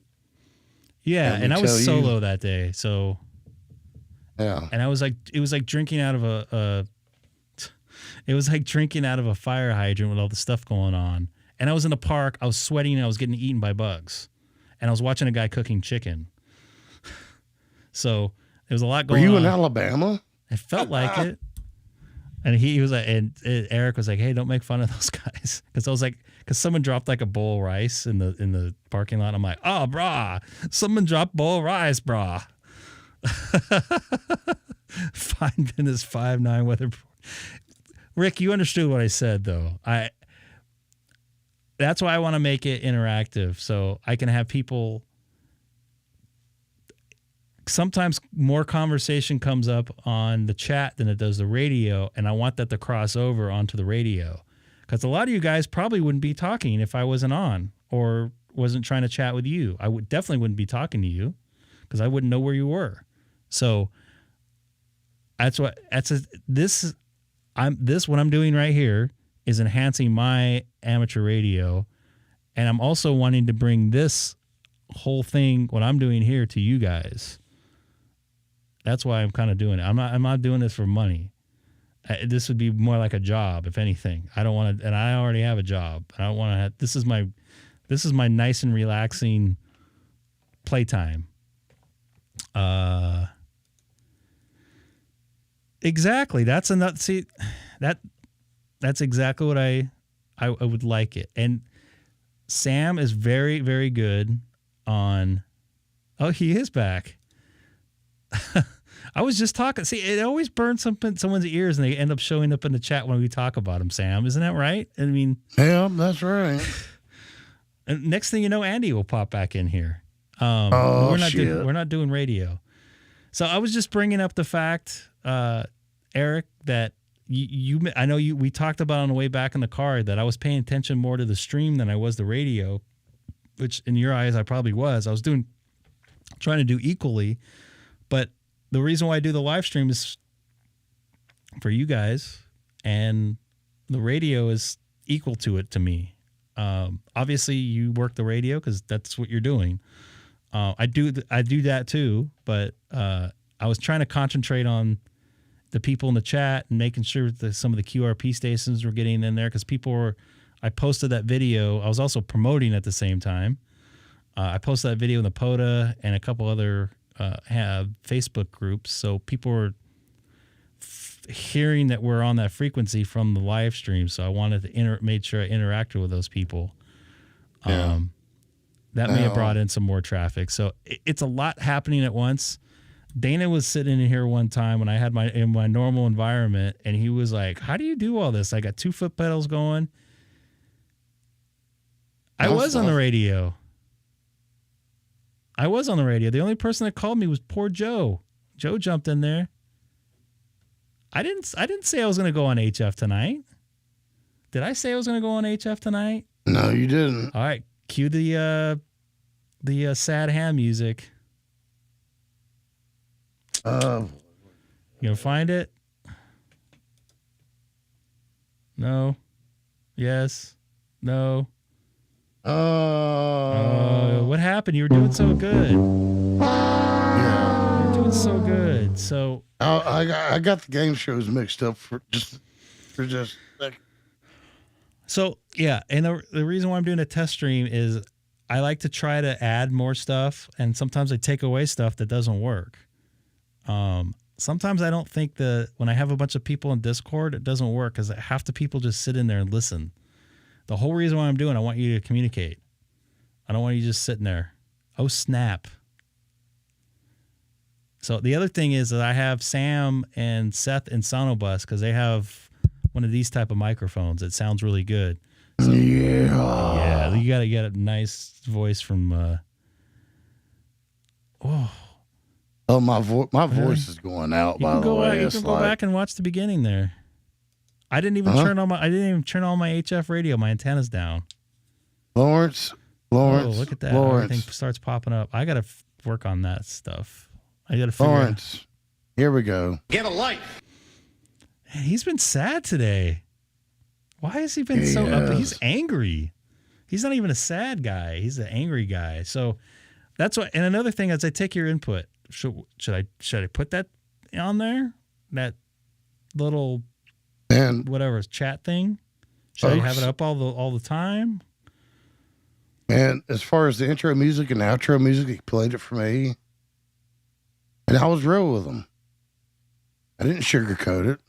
I was solo that day. So, yeah. And it was like drinking out of a fire hydrant with all the stuff going on. And I was in the park. I was sweating. And I was getting eaten by bugs. And I was watching a guy cooking chicken. So there was a lot going on. Were you in Alabama? It felt like it. And he was like, and Eric was like, "Hey, don't make fun of those guys," because someone dropped like a bowl of rice in the parking lot. I'm like, "Oh, brah, someone dropped bowl of rice, brah." 5 minutes, 5'9" weather. Rick, you understood what I said, though. That's why I want to make it interactive, so I can have people. Sometimes more conversation comes up on the chat than it does the radio, and I want that to cross over onto the radio, because a lot of you guys probably wouldn't be talking if I wasn't on or wasn't trying to chat with you. I definitely wouldn't be talking to you because I wouldn't know where you were. So what I'm doing right here is enhancing my amateur radio, and I'm also wanting to bring this whole thing, what I'm doing here, to you guys. That's why I'm kind of doing it. I'm not doing this for money. This would be more like a job, if anything. I don't want to, and I already have a job. I don't want to have, this is my nice and relaxing playtime. Exactly. That's exactly what I would like it. And Sam is very, very good on, oh, he is back. I was just talking. See, it always burns someone's ears, and they end up showing up in the chat when we talk about them. Sam, isn't that right? I mean, yeah, that's right. And next thing you know, Andy will pop back in here. Shit. We're not doing radio. So I was just bringing up the fact, Eric, that we talked about on the way back in the car that I was paying attention more to the stream than I was the radio, which in your eyes I probably was. I was trying to do equally. But the reason why I do the live stream is for you guys, and the radio is equal to it to me. Obviously, you work the radio because that's what you're doing. I do that too, but I was trying to concentrate on the people in the chat and making sure that some of the QRP stations were getting in there, because I posted that video. I was also promoting at the same time. I posted that video in the POTA and a couple other have Facebook groups, so people were hearing that we're on that frequency from the live stream. So I wanted to made sure I interacted with those people. Yeah. That may have brought in some more traffic. So it's a lot happening at once. Dana was sitting in here one time when I had in my normal environment, and he was like, "How do you do all this? I got 2 foot pedals going." I was on the radio. The only person that called me was poor Joe. Joe jumped in there. I didn't say I was going to go on HF tonight. Did I say I was going to go on HF tonight? No, you didn't. All right, cue the sad ham music. You gonna find it? No. Yes. No. What happened? You were doing so good. Yeah. You were doing so good. So I got the game shows mixed up for just like. So yeah, and the reason why I'm doing a test stream is I like to try to add more stuff, and sometimes I take away stuff that doesn't work. Sometimes I don't think when I have a bunch of people in Discord, it doesn't work because half the people just sit in there and listen. The whole reason why I'm doing, I want you to communicate. I don't want you just sitting there. Oh, snap. So the other thing is that I have Sam and Seth in SonoBus because they have one of these type of microphones. It sounds really good. So, yeah, you gotta get a nice voice from. My voice is going out. By the way, you can go back and watch the beginning there. I didn't even turn on my HF radio. My antenna's down. Lawrence. Oh, look at that. Everything starts popping up. I got to work on that stuff. I got to figure Lawrence. Here we go. Get a life. Man, he's been sad today. Why has he been so up? He's angry. He's not even a sad guy. He's an angry guy. So that's what. And another thing is, I take your input. Should I put that on there? That little whatever chat thing. Should I have it up all the time? And as far as the intro music and outro music, he played it for me. And I was real with him. I didn't sugarcoat it.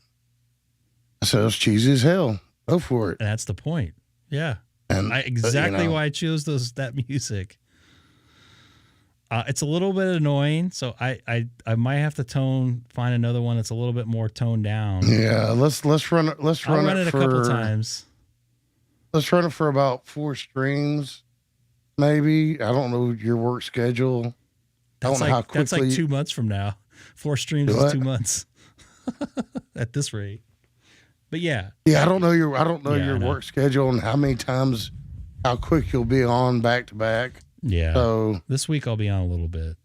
I said, it's cheesy as hell. Go for it. And that's the point. Yeah. And exactly why I chose that music. It's a little bit annoying, so I might have to find another one that's a little bit more toned down. Yeah, let's run it. I'll run it a couple times. Let's run it for about 4 streams. Maybe. I don't know your work schedule. I don't know how quickly. That's like 2 months from now. 4 streams is 2 months at this rate. But yeah. Yeah, I don't know your work schedule and how quick you'll be on back to back. Yeah. So this week I'll be on a little bit.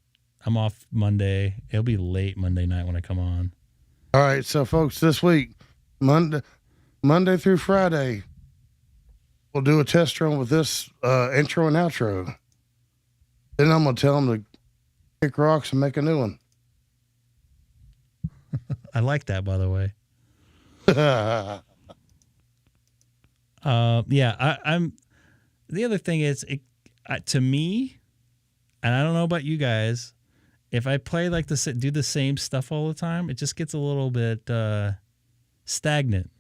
I'm off Monday. It'll be late Monday night when I come on. All right, so folks, this week, Monday through Friday, we'll do a test run with this intro and outro. Then I'm going to tell them to kick rocks and make a new one. I like that, by the way. I'm. The other thing is, to me, and I don't know about you guys, if I play like this, do the same stuff all the time, it just gets a little bit stagnant.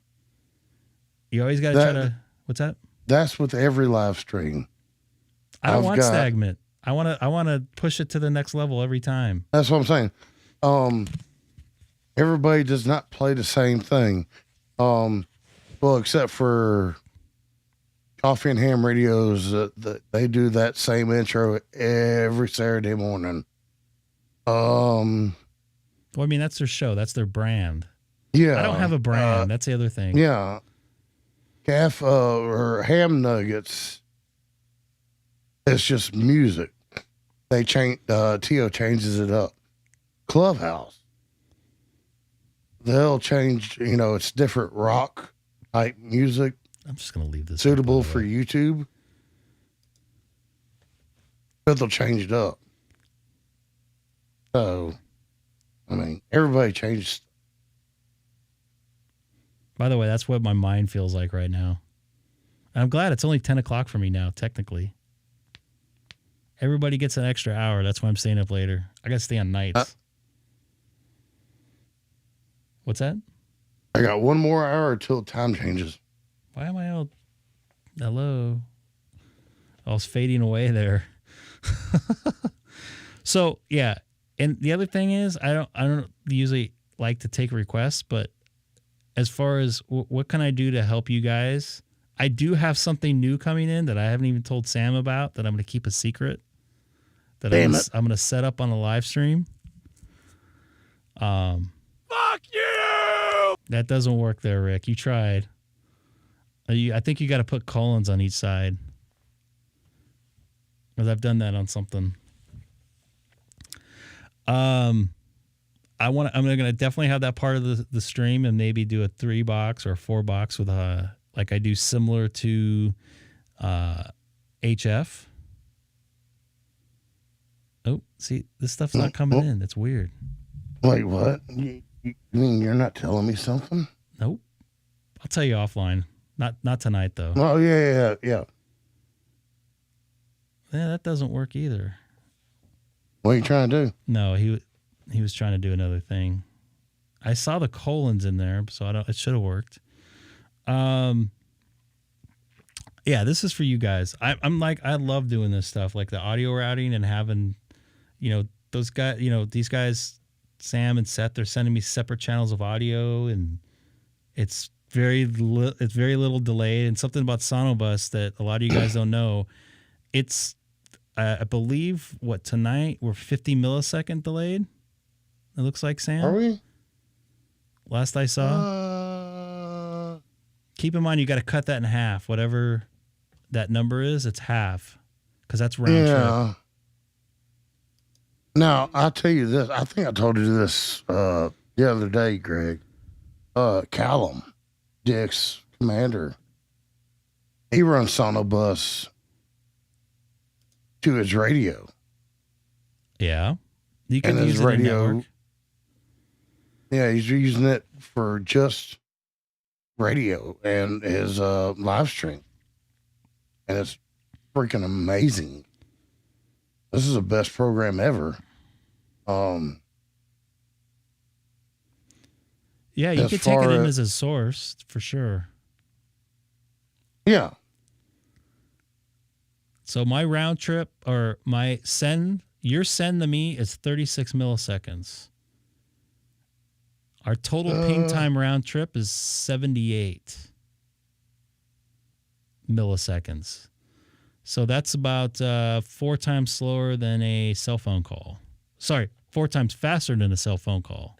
You always got to try to. What's that? That's with every live stream. I don't want stagnant. I want to push it to the next level every time. That's what I'm saying. Everybody does not play the same thing. Well, except for Coffee and Ham Radios, they do that same intro every Saturday morning. Well, I mean, that's their show. That's their brand. Yeah. I don't have a brand. That's the other thing. Yeah. Or Ham Nuggets. It's just music. They change. Tio changes it up. Clubhouse. They'll change. It's different rock type music. I'm just gonna leave this suitable for YouTube. But they'll change it up. So, I mean, everybody changes. By the way, that's what my mind feels like right now. And I'm glad it's only 10 o'clock for me now, technically. Everybody gets an extra hour. That's why I'm staying up later. I got to stay on nights. What's that? I got 1 more hour till time changes. Why am I all... Hello? I was fading away there. So, yeah. And the other thing is, I don't usually like to take requests, but as far as what can I do to help you guys, I do have something new coming in that I haven't even told Sam about that I'm going to keep a secret. That I'm going to set up on a live stream. Fuck you! That doesn't work there, Rick. You tried. I think you got to put colons on each side. Because I've done that on something. I'm going to definitely have that part of the stream and maybe do a 3-box or a 4-box with like I do similar to HF. Oh, see, this stuff's not coming in. That's weird. Wait, what? You mean you're not telling me something? Nope. I'll tell you offline. Not tonight though. Oh yeah. Yeah, that doesn't work either. What are you trying to do? No, he was trying to do another thing. I saw the colons in there, so it should have worked. Yeah, this is for you guys. I'm like, I love doing this stuff, like the audio routing and having, those guys, these guys, Sam and Seth, they're sending me separate channels of audio, and it's very little delayed. And something about SonoBus that a lot of you guys don't know, it's, I believe, tonight we're 50 millisecond delayed. It looks like, Sam. Are we? Last I saw. keep in mind you got to cut that in half. Whatever that number is, it's half, because that's round trip. Now, I'll tell you this. I think I told you this the other day, Greg. Callum, Dick's commander, he runs SonoBus to his radio. Yeah. You can and use his it in radio. network. Yeah, he's using it for just radio and his live stream. And it's freaking amazing. This is the best program ever. Yeah, you could take it in as a source for sure. Yeah. So my round trip, or my send, your send to me is 36 milliseconds. Our total ping time round trip is 78 milliseconds. So that's about 4 times slower than a cell phone call. Sorry, 4 times faster than a cell phone call.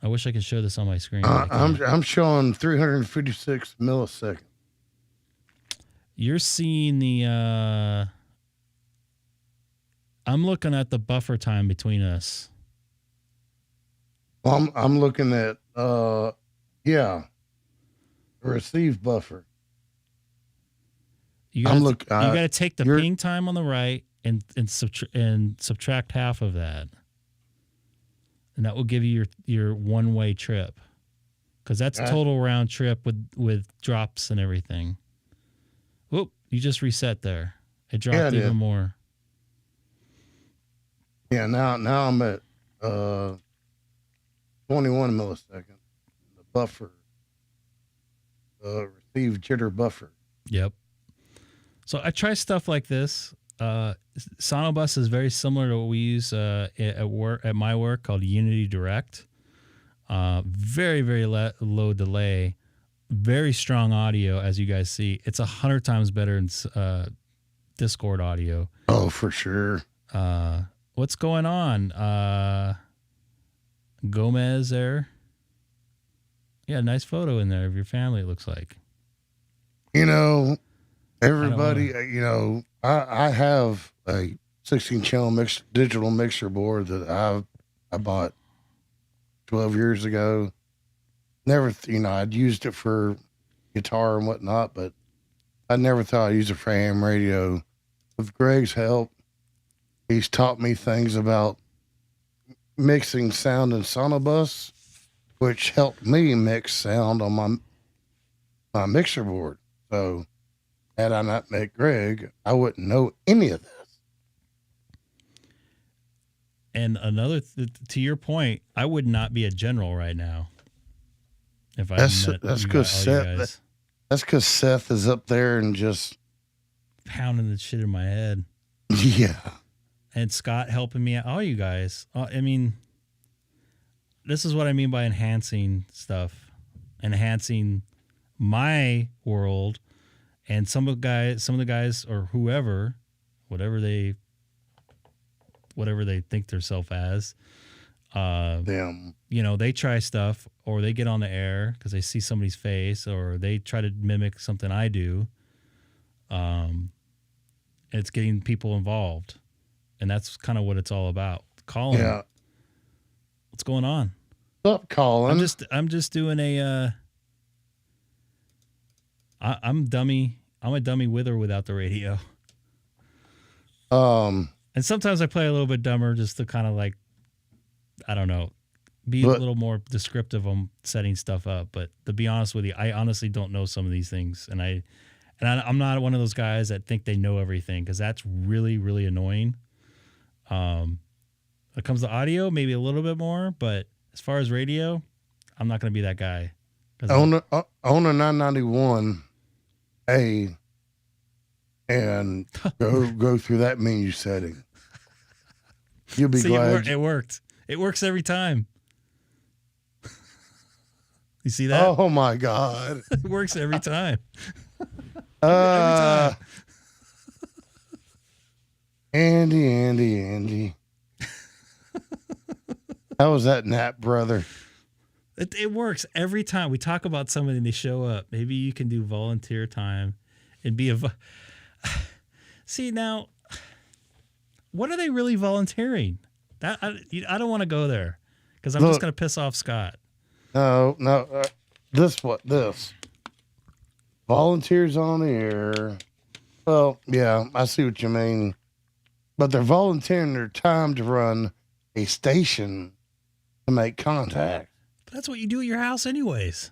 I wish I could show this on my screen. I'm showing 356 milliseconds. You're seeing the. I'm looking at the buffer time between us. Well, I'm looking at the receive buffer. You got to take the ping time on the right and subtract half of that, and that will give you your one-way trip, because that's total round trip with drops and everything. Whoop! You just reset there. It dropped even more. Yeah, now I'm at 21 milliseconds. The buffer, receive jitter buffer. Yep. So I try stuff like this. SonoBus is very similar to what we use at my work, called Unity Direct. Very, very low delay, very strong audio, as you guys see. It's 100 times better in Discord audio. Oh, for sure. What's going on? Gomez there. Yeah, nice photo in there of your family, it looks like. You know, everybody, I have a 16-channel digital mixer board that I bought 12 years ago. Never, I'd used it for guitar and whatnot, but I never thought I'd use it for AM radio. With Greg's help, he's taught me things about mixing sound in SonoBus, which helped me mix sound on my mixer board. So had I not met Greg, I wouldn't know any of this. And another, to your point, I would not be a general right now. If I that's because Seth. That's because Seth is up there and just pounding the shit in my head. Yeah. And Scott helping me out. All you guys. I mean, this is what I mean by enhancing stuff, enhancing my world, and some of the guys or whoever, whatever they think their self as, them. They try stuff, or they get on the air because they see somebody's face, or they try to mimic something I do. It's getting people involved. And that's kind of what it's all about. Colin, what's going on? What's up, Colin? I'm just doing a. I'm dummy. I'm a dummy with or without the radio. And sometimes I play a little bit dumber just to kind of like, I don't know, be a little more descriptive on setting stuff up. But to be honest with you, I honestly don't know some of these things, and I'm not one of those guys that think they know everything, because that's really, really annoying. When it comes to audio, maybe a little bit more, but as far as radio, I'm not going to be that guy. Own a 991A and go through that menu setting. You'll be glad. It worked. It works every time. You see that? Oh my God. It works every time. Every time. Andy. How was that nap, brother? It works every time we talk about somebody and they show up. Maybe you can do volunteer time and be See, now, what are they really volunteering? That I don't want to go there because I'm just going to piss off Scott. No. This volunteers on the air. Well, yeah, I see what you mean. But they're volunteering their time to run a station to make contact. But that's what you do at your house anyways.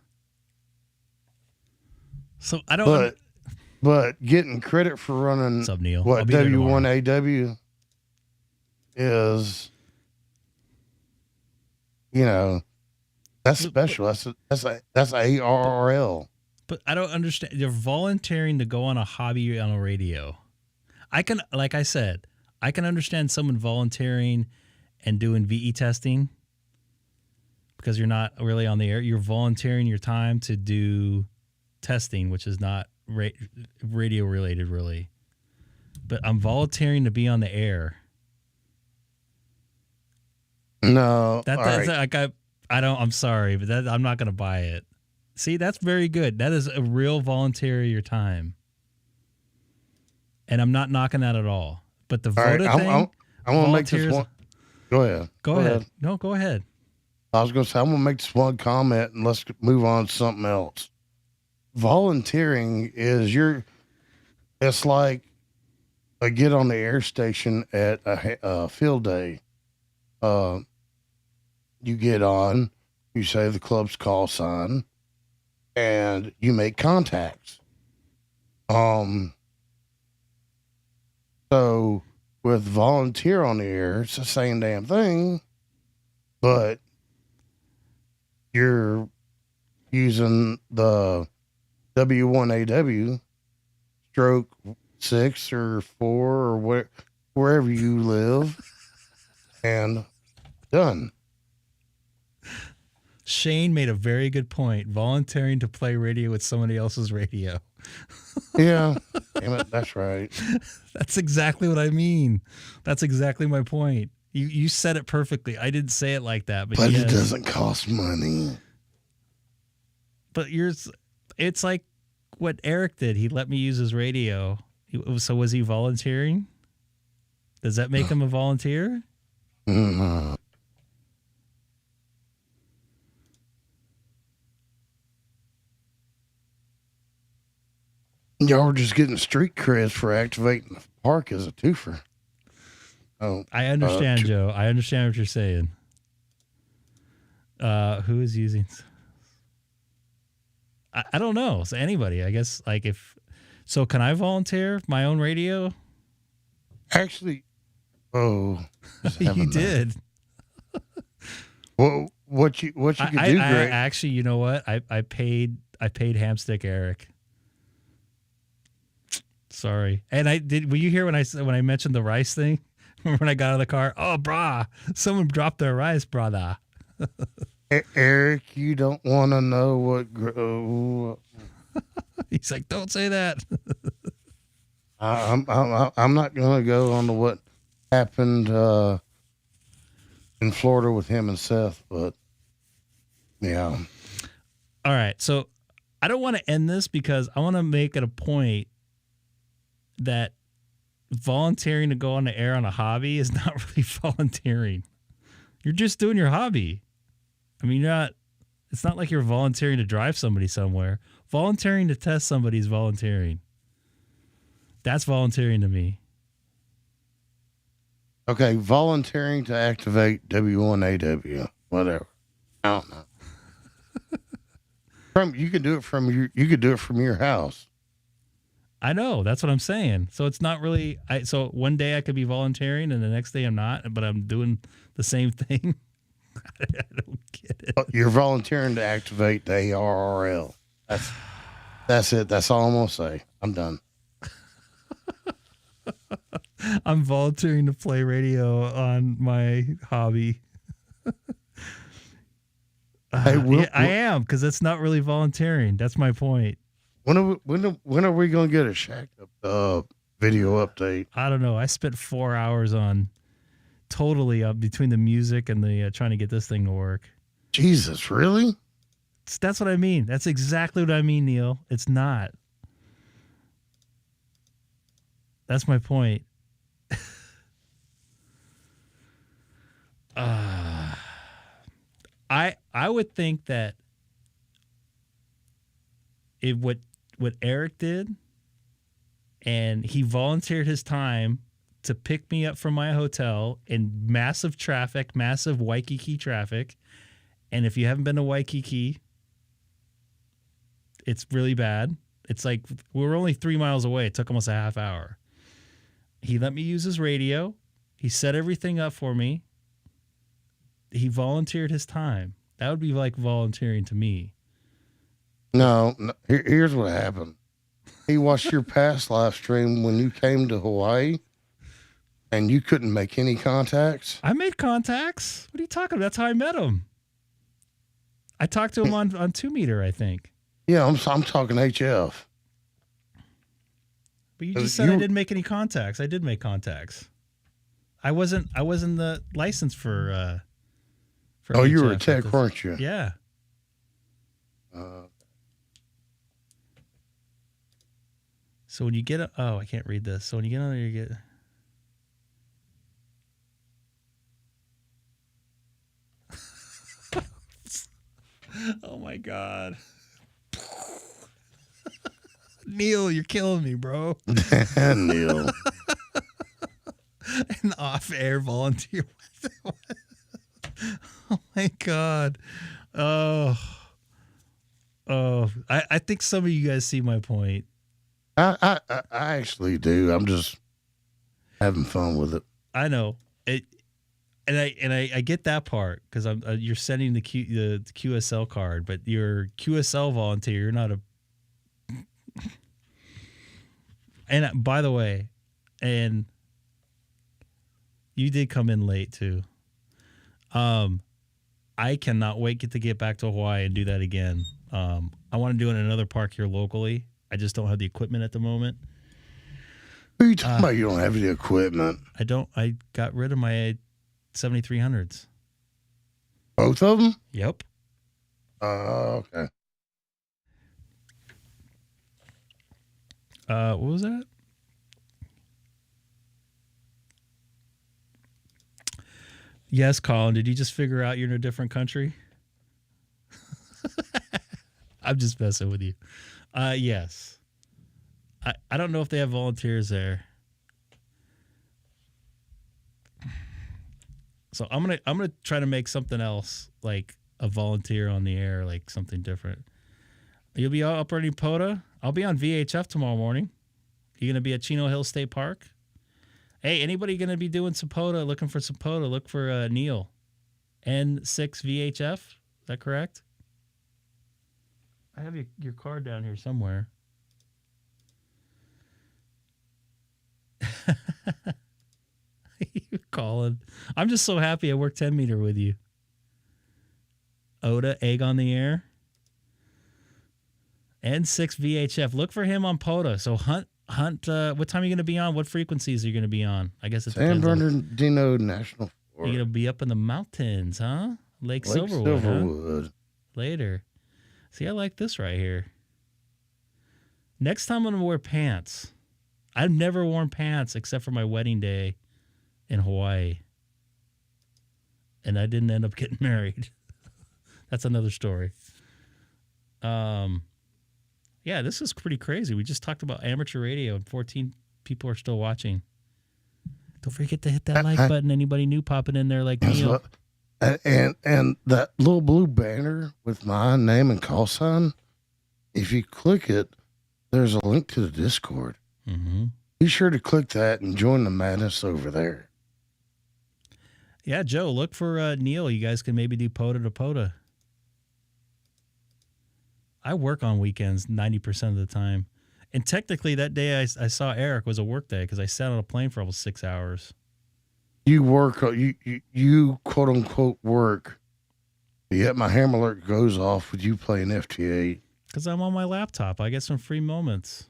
So I don't... But getting credit for running What's up, Neil? what W1AW is, that's special. That's ARRL. But I don't understand. You're volunteering to go on a hobby on a radio. Like I said, I can understand someone volunteering and doing VE testing because you're not really on the air. You're volunteering your time to do testing, which is not radio related, really. But I'm volunteering to be on the air. No, I'm sorry, but I'm not going to buy it. See, that's very good. That is a real volunteer your time. And I'm not knocking that at all. But the voter thing, I want to make this one. Go ahead. Go ahead. No, go ahead. I was going to say, I'm going to make this one comment and let's move on to something else. Volunteering is it's like a get on the air station at a field day. You get on, you say the club's call sign, and you make contacts. So with volunteer on the air, it's the same damn thing, but you're using the W1AW stroke 6 or 4 or wherever you live, and done. Shane made a very good point. Volunteering to play radio with somebody else's radio. Yeah, damn it, that's right. That's exactly what I mean. That's exactly my point. You said it perfectly. I didn't say it like that, but it doesn't cost money. But it's like what Eric did. He let me use his radio. So was he volunteering? Does that make him a volunteer? Mm-hmm. Y'all were just getting street creds for activating the park as a twofer. Oh, I understand, Joe. I understand what you're saying. Who is using? I don't know. So anybody, I guess. So can I volunteer my own radio? Actually, you did. Well, what you could do, Greg? Actually, you know what? I paid Hamstick Eric. Sorry. And were you here when I mentioned the rice thing? When I got out of the car? Oh, brah. Someone dropped their rice, brother. Eric, you don't want to know what... He's like, don't say that. I'm not going to go on to what happened in Florida with him and Seth, but yeah. All right. So I don't want to end this because I want to make it a point that volunteering to go on the air on a hobby is not really volunteering. You're just doing your hobby. I mean, it's not like you're volunteering to drive somebody somewhere. Volunteering to test somebody is volunteering. That's volunteering to me. Okay, volunteering to activate W1AW, whatever. I don't know. You could do it from your house. I know. That's what I'm saying. So it's not really. So one day I could be volunteering, and the next day I'm not, but I'm doing the same thing. I don't get it. You're volunteering to activate the ARRL. That's it. That's all I'm gonna say. I'm done. I'm volunteering to play radio on my hobby. I am, because it's not really volunteering. That's my point. When are we going to get a Shack Up video update? I don't know. I spent 4 hours on totally between the music and the trying to get this thing to work. Jesus, really? That's what I mean. That's exactly what I mean, Neil. It's not. That's my point. I would think that what Eric did, and he volunteered his time to pick me up from my hotel in massive traffic, massive Waikiki traffic. And if you haven't been to Waikiki, it's really bad. It's like we were only 3 miles away. It took almost a half hour. He let me use his radio. He set everything up for me. He volunteered his time. That would be like volunteering to me. No, here's what happened. He watched your past live stream when you came to Hawaii, and you couldn't make any contacts. I made contacts. What are you talking about? That's how I met him. I talked to him on 2-meter, I think. Yeah, I'm talking HF. But you just said I didn't make any contacts. I did make contacts. I wasn't the license for oh, HF you were a tech, weren't you? Yeah. So when you get I can't read this. So when you get on there, you get. Oh my God. Neil, you're killing me, bro. Neil. An off-air volunteer. Oh my God. Oh. I think some of you guys see my point. I actually do. I'm just having fun with it. I know it, and I get that part because you're sending the QSL card, but you're QSL volunteer. You're not a. And by the way, and you did come in late too. I cannot wait to get back to Hawaii and do that again. I want to do it in another park here locally. I just don't have the equipment at the moment. What are you talking about? You don't have the equipment. I don't. I got rid of my 7300s. Both of them? Yep. Okay. What was that? Yes, Colin. Did you just figure out you're in a different country? I'm just messing with you. Yes. I don't know if they have volunteers there. So I'm gonna try to make something else, like a volunteer on the air, like something different. You'll be operating POTA. I'll be on VHF tomorrow morning. You gonna be at Chino Hill State Park? Hey, anybody gonna be doing some POTA, looking for some POTA, look for Neil. N6 VHF. Is that correct? I have your card down here somewhere. You're calling. I'm just so happy I worked 10-meter with you. Oda, egg on the air. N6 VHF. Look for him on POTA. So hunt. What time are you going to be on? What frequencies are you going to be on? I guess it San depends. Bernardino National Forest. You're going to be up in the mountains, huh? Lake Silverwood. Silverwood. Huh? Later. See, I like this right here. Next time I'm going to wear pants. I've never worn pants except for my wedding day in Hawaii. And I didn't end up getting married. That's another story. Yeah, this is pretty crazy. We just talked about amateur radio and 14 people are still watching. Don't forget to hit that like button. Anybody new popping in there like me? And that little blue banner with my name and call sign, if you click it, there's a link to the Discord. Mm-hmm. Be sure to click that and join the madness over there. Yeah, Joe, look for Neil. You guys can maybe do POTA to POTA. I work on weekends 90% of the time. And technically that day I saw Eric was a work day because I sat on a plane for almost 6 hours. You work, you quote unquote work, yet my hammer alert goes off with you playing FT8. Because I'm on my laptop. I get some free moments.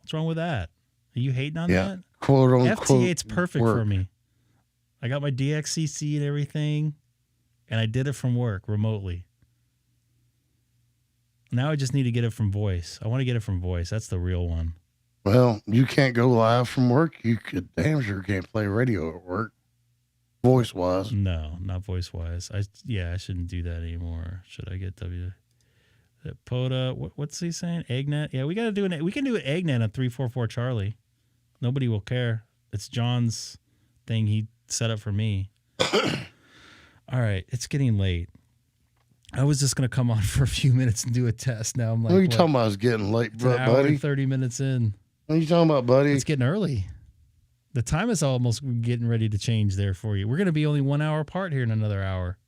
What's wrong with that? Are you hating on that? Quote unquote. FT8's perfect for me. I got my DXCC and everything and I did it from work remotely. Now I just need to get it from voice. I want to get it from voice. That's the real one. Well, you can't go live from work. You could damn sure can't play radio at work, voice wise. No, not voice wise. I shouldn't do that anymore. Should I get POTA? What's he saying? Eggnet? Yeah, we got to do we can do an Eggnet on 344 Charlie. Nobody will care. It's John's thing he set up for me. All right, it's getting late. I was just going to come on for a few minutes and do a test. Now I'm like, what are you talking about? It's getting late, it's an hour buddy. and 30 minutes in. What are you talking about, buddy? It's getting early. The time is almost getting ready to change there for you. We're going to be only 1 hour apart here in another hour.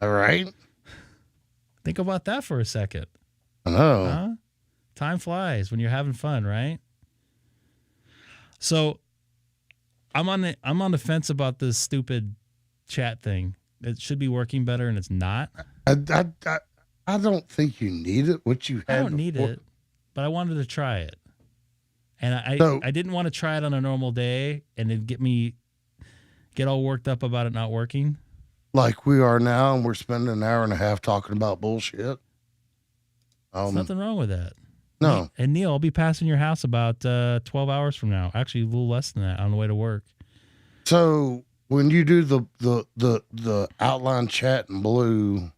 All right. Think about that for a second. I know. Huh? Time flies when you're having fun, right? So I'm on the fence about this stupid chat thing. It should be working better, and it's not. I don't think you need it. What you had I don't need before. it, but I wanted to try it. And I didn't want to try it on a normal day and then get all worked up about it not working. Like we are now, and we're spending an hour and a half talking about bullshit. There's nothing wrong with that. No. And Neil, I'll be passing your house about 12 hours from now. Actually, a little less than that on the way to work. So when you do the outline chat in blue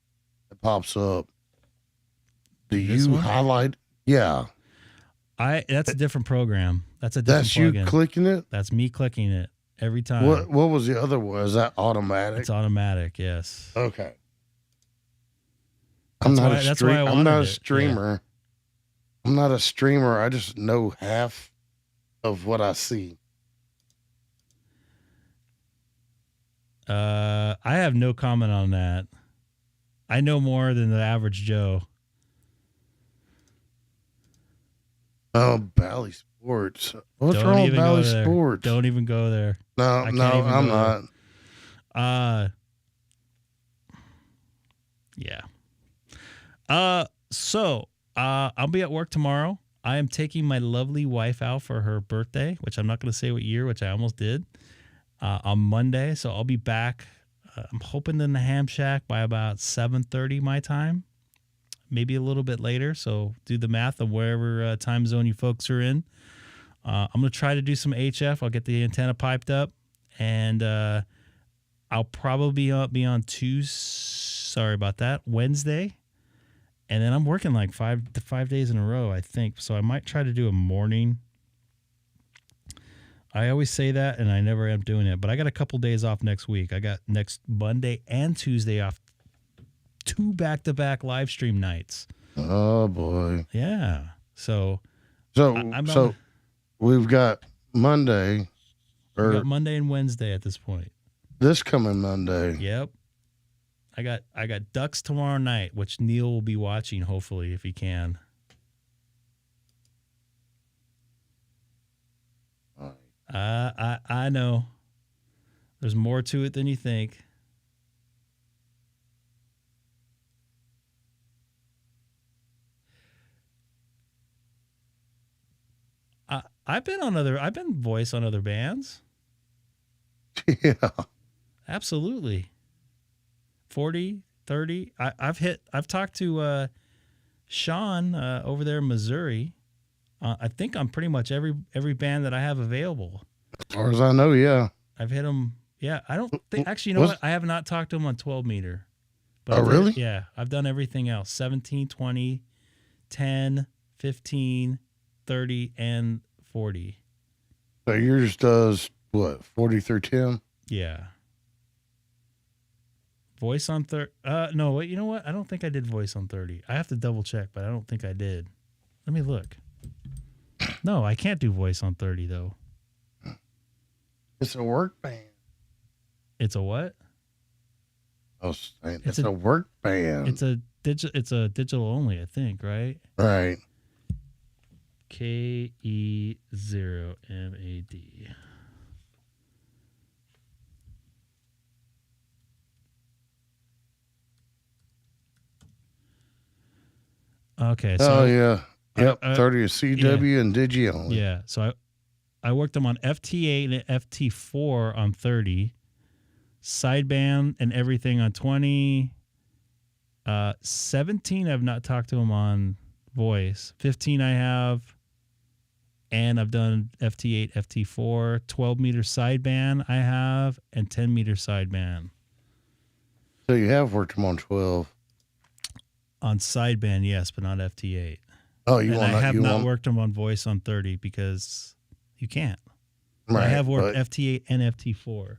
that pops up, do This you one? highlight? Yeah. That's a different program. That's a different That's plugin. you clicking it? That's me clicking it every time. What was the other one? Is that automatic? It's automatic, yes. Okay. That's why I I'm not a wanted it, streamer. I'm not a streamer. I just know half of what I see. I have no comment on that. I know more than the average Joe. Oh, Bally Sports. What's Don't wrong with even go Bally there. Sports? Don't even go there. No, I can't even I'm go not. Yeah. So I'll be at work tomorrow. I am taking my lovely wife out for her birthday, which I'm not going to say what year, which I almost did, on Monday. So I'll be back. I'm hoping in the Ham Shack by about 7:30 my time, maybe a little bit later. So do the math of wherever time zone you folks are in. I'm going to try to do some HF. I'll get the antenna piped up, and I'll probably be on Wednesday. And then I'm working like 5 days in a row, I think. So I might try to do a morning. I always say that, and I never am doing it. But I got a couple days off next week. I got next Monday and Tuesday off. 2 back-to-back live stream nights. Oh, boy. Yeah. So we've got Monday. We got Monday and Wednesday at this point. This coming Monday. Yep. I got Ducks tomorrow night, which Neil will be watching, hopefully, if he can. I know. There's more to it than you think. I've been voice on other bands. Yeah. Absolutely. 40, 30. I've talked to Sean over there in Missouri. I think on pretty much every band that I have available. As far as I know, yeah. I've hit him. Yeah, I don't think. Actually, you know what? I have not talked to him on 12 meter. But Really? Yeah, I've done everything else. 17, 20, 10, 15, 30, and 40. So yours does what? 40 through 10? Yeah. Voice on 30. No, wait, you know what? I don't think I did voice on 30. I have to double check, but I don't think I did. Let me look. No, I can't do voice on 30 though. It's a work band. It's a what? I was saying it's a work band. It's a digital only, I think, right? Right. KE0MAD. Okay. So, oh yeah. Yep. 30 is CW yeah. and Digi only. Yeah. So I worked them on FT8 and FT4 on 30. sideband and everything on 20. 17, I've not talked to him on voice. 15, I have. And I've done FT8, FT4, 12-meter sideband I have, and 10-meter sideband. So you have worked them on 12. On sideband, yes, but not FT8. Oh, you and want? I have not worked them on voice on 30 because you can't. Right, I have worked FT8 and FT4.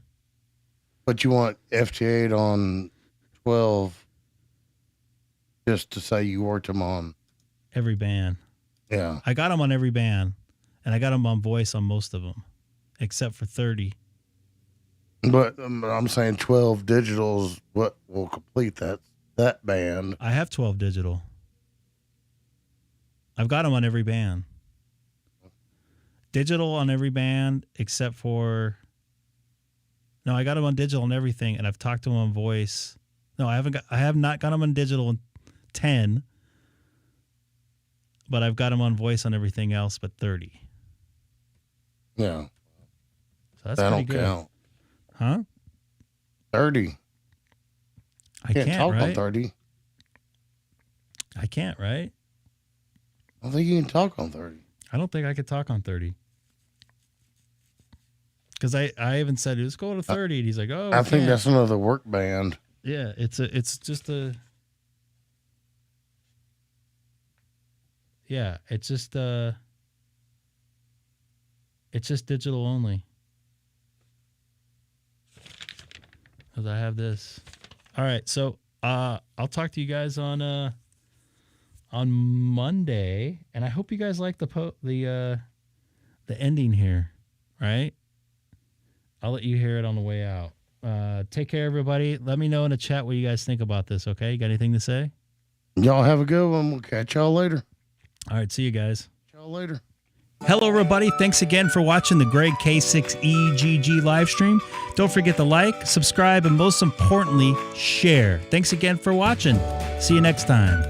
But you want FT8 on 12 just to say you worked them on every band. Yeah. I got them on every band, and I got them on voice on most of them, except for 30. But I'm saying 12 digitals, what will complete that band? I have 12 digital. I've got them on every band. Digital on every band except for... No, I got them on digital and everything, and I've talked to them on voice. No, I have not got them on digital in 10, but I've got them on voice on everything else but 30. Yeah. So that's that pretty don't good. Count. Huh? 30. I can't talk right? on 30. I can't, right? I don't think you can talk on 30. I don't think I could talk on 30. Because I even said, let's go to 30. And he's like, oh, I think that's another work band. Yeah, it's just digital only. Because I have this. All right, so I'll talk to you guys on Monday, and I hope you guys like the ending here, right? I'll let you hear it on the way out. Take care, everybody. Let me know in the chat what you guys think about this, okay? You got anything to say? Y'all have a good one. We'll catch y'all later. All right, see you guys. Catch y'all later. Hello, everybody. Thanks again for watching the Greg K6EGG live stream. Don't forget to like, subscribe, and most importantly, share. Thanks again for watching. See you next time.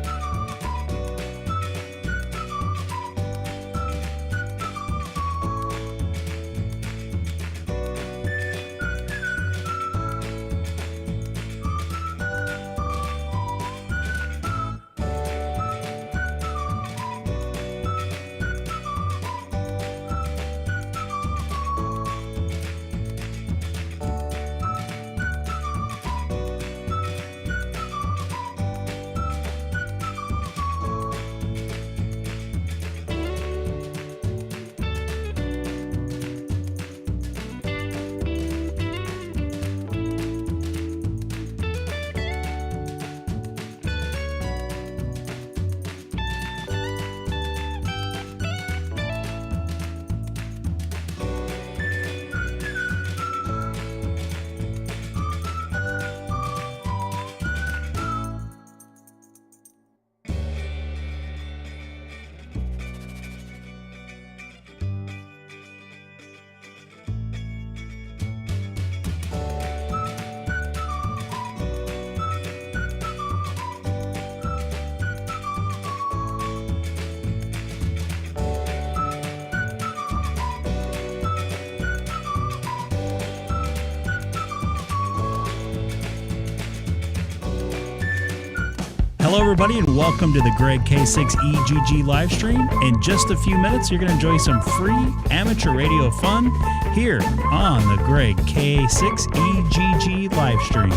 Hello, everybody, and welcome to the Greg K6EGG live stream. In just a few minutes, you're going to enjoy some free amateur radio fun here on the Greg K6EGG live stream.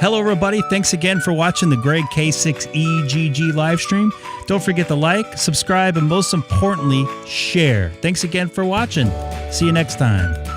Hello, everybody. Thanks again for watching the Greg K6EGG live stream. Don't forget to like, subscribe, and most importantly, share. Thanks again for watching. See you next time.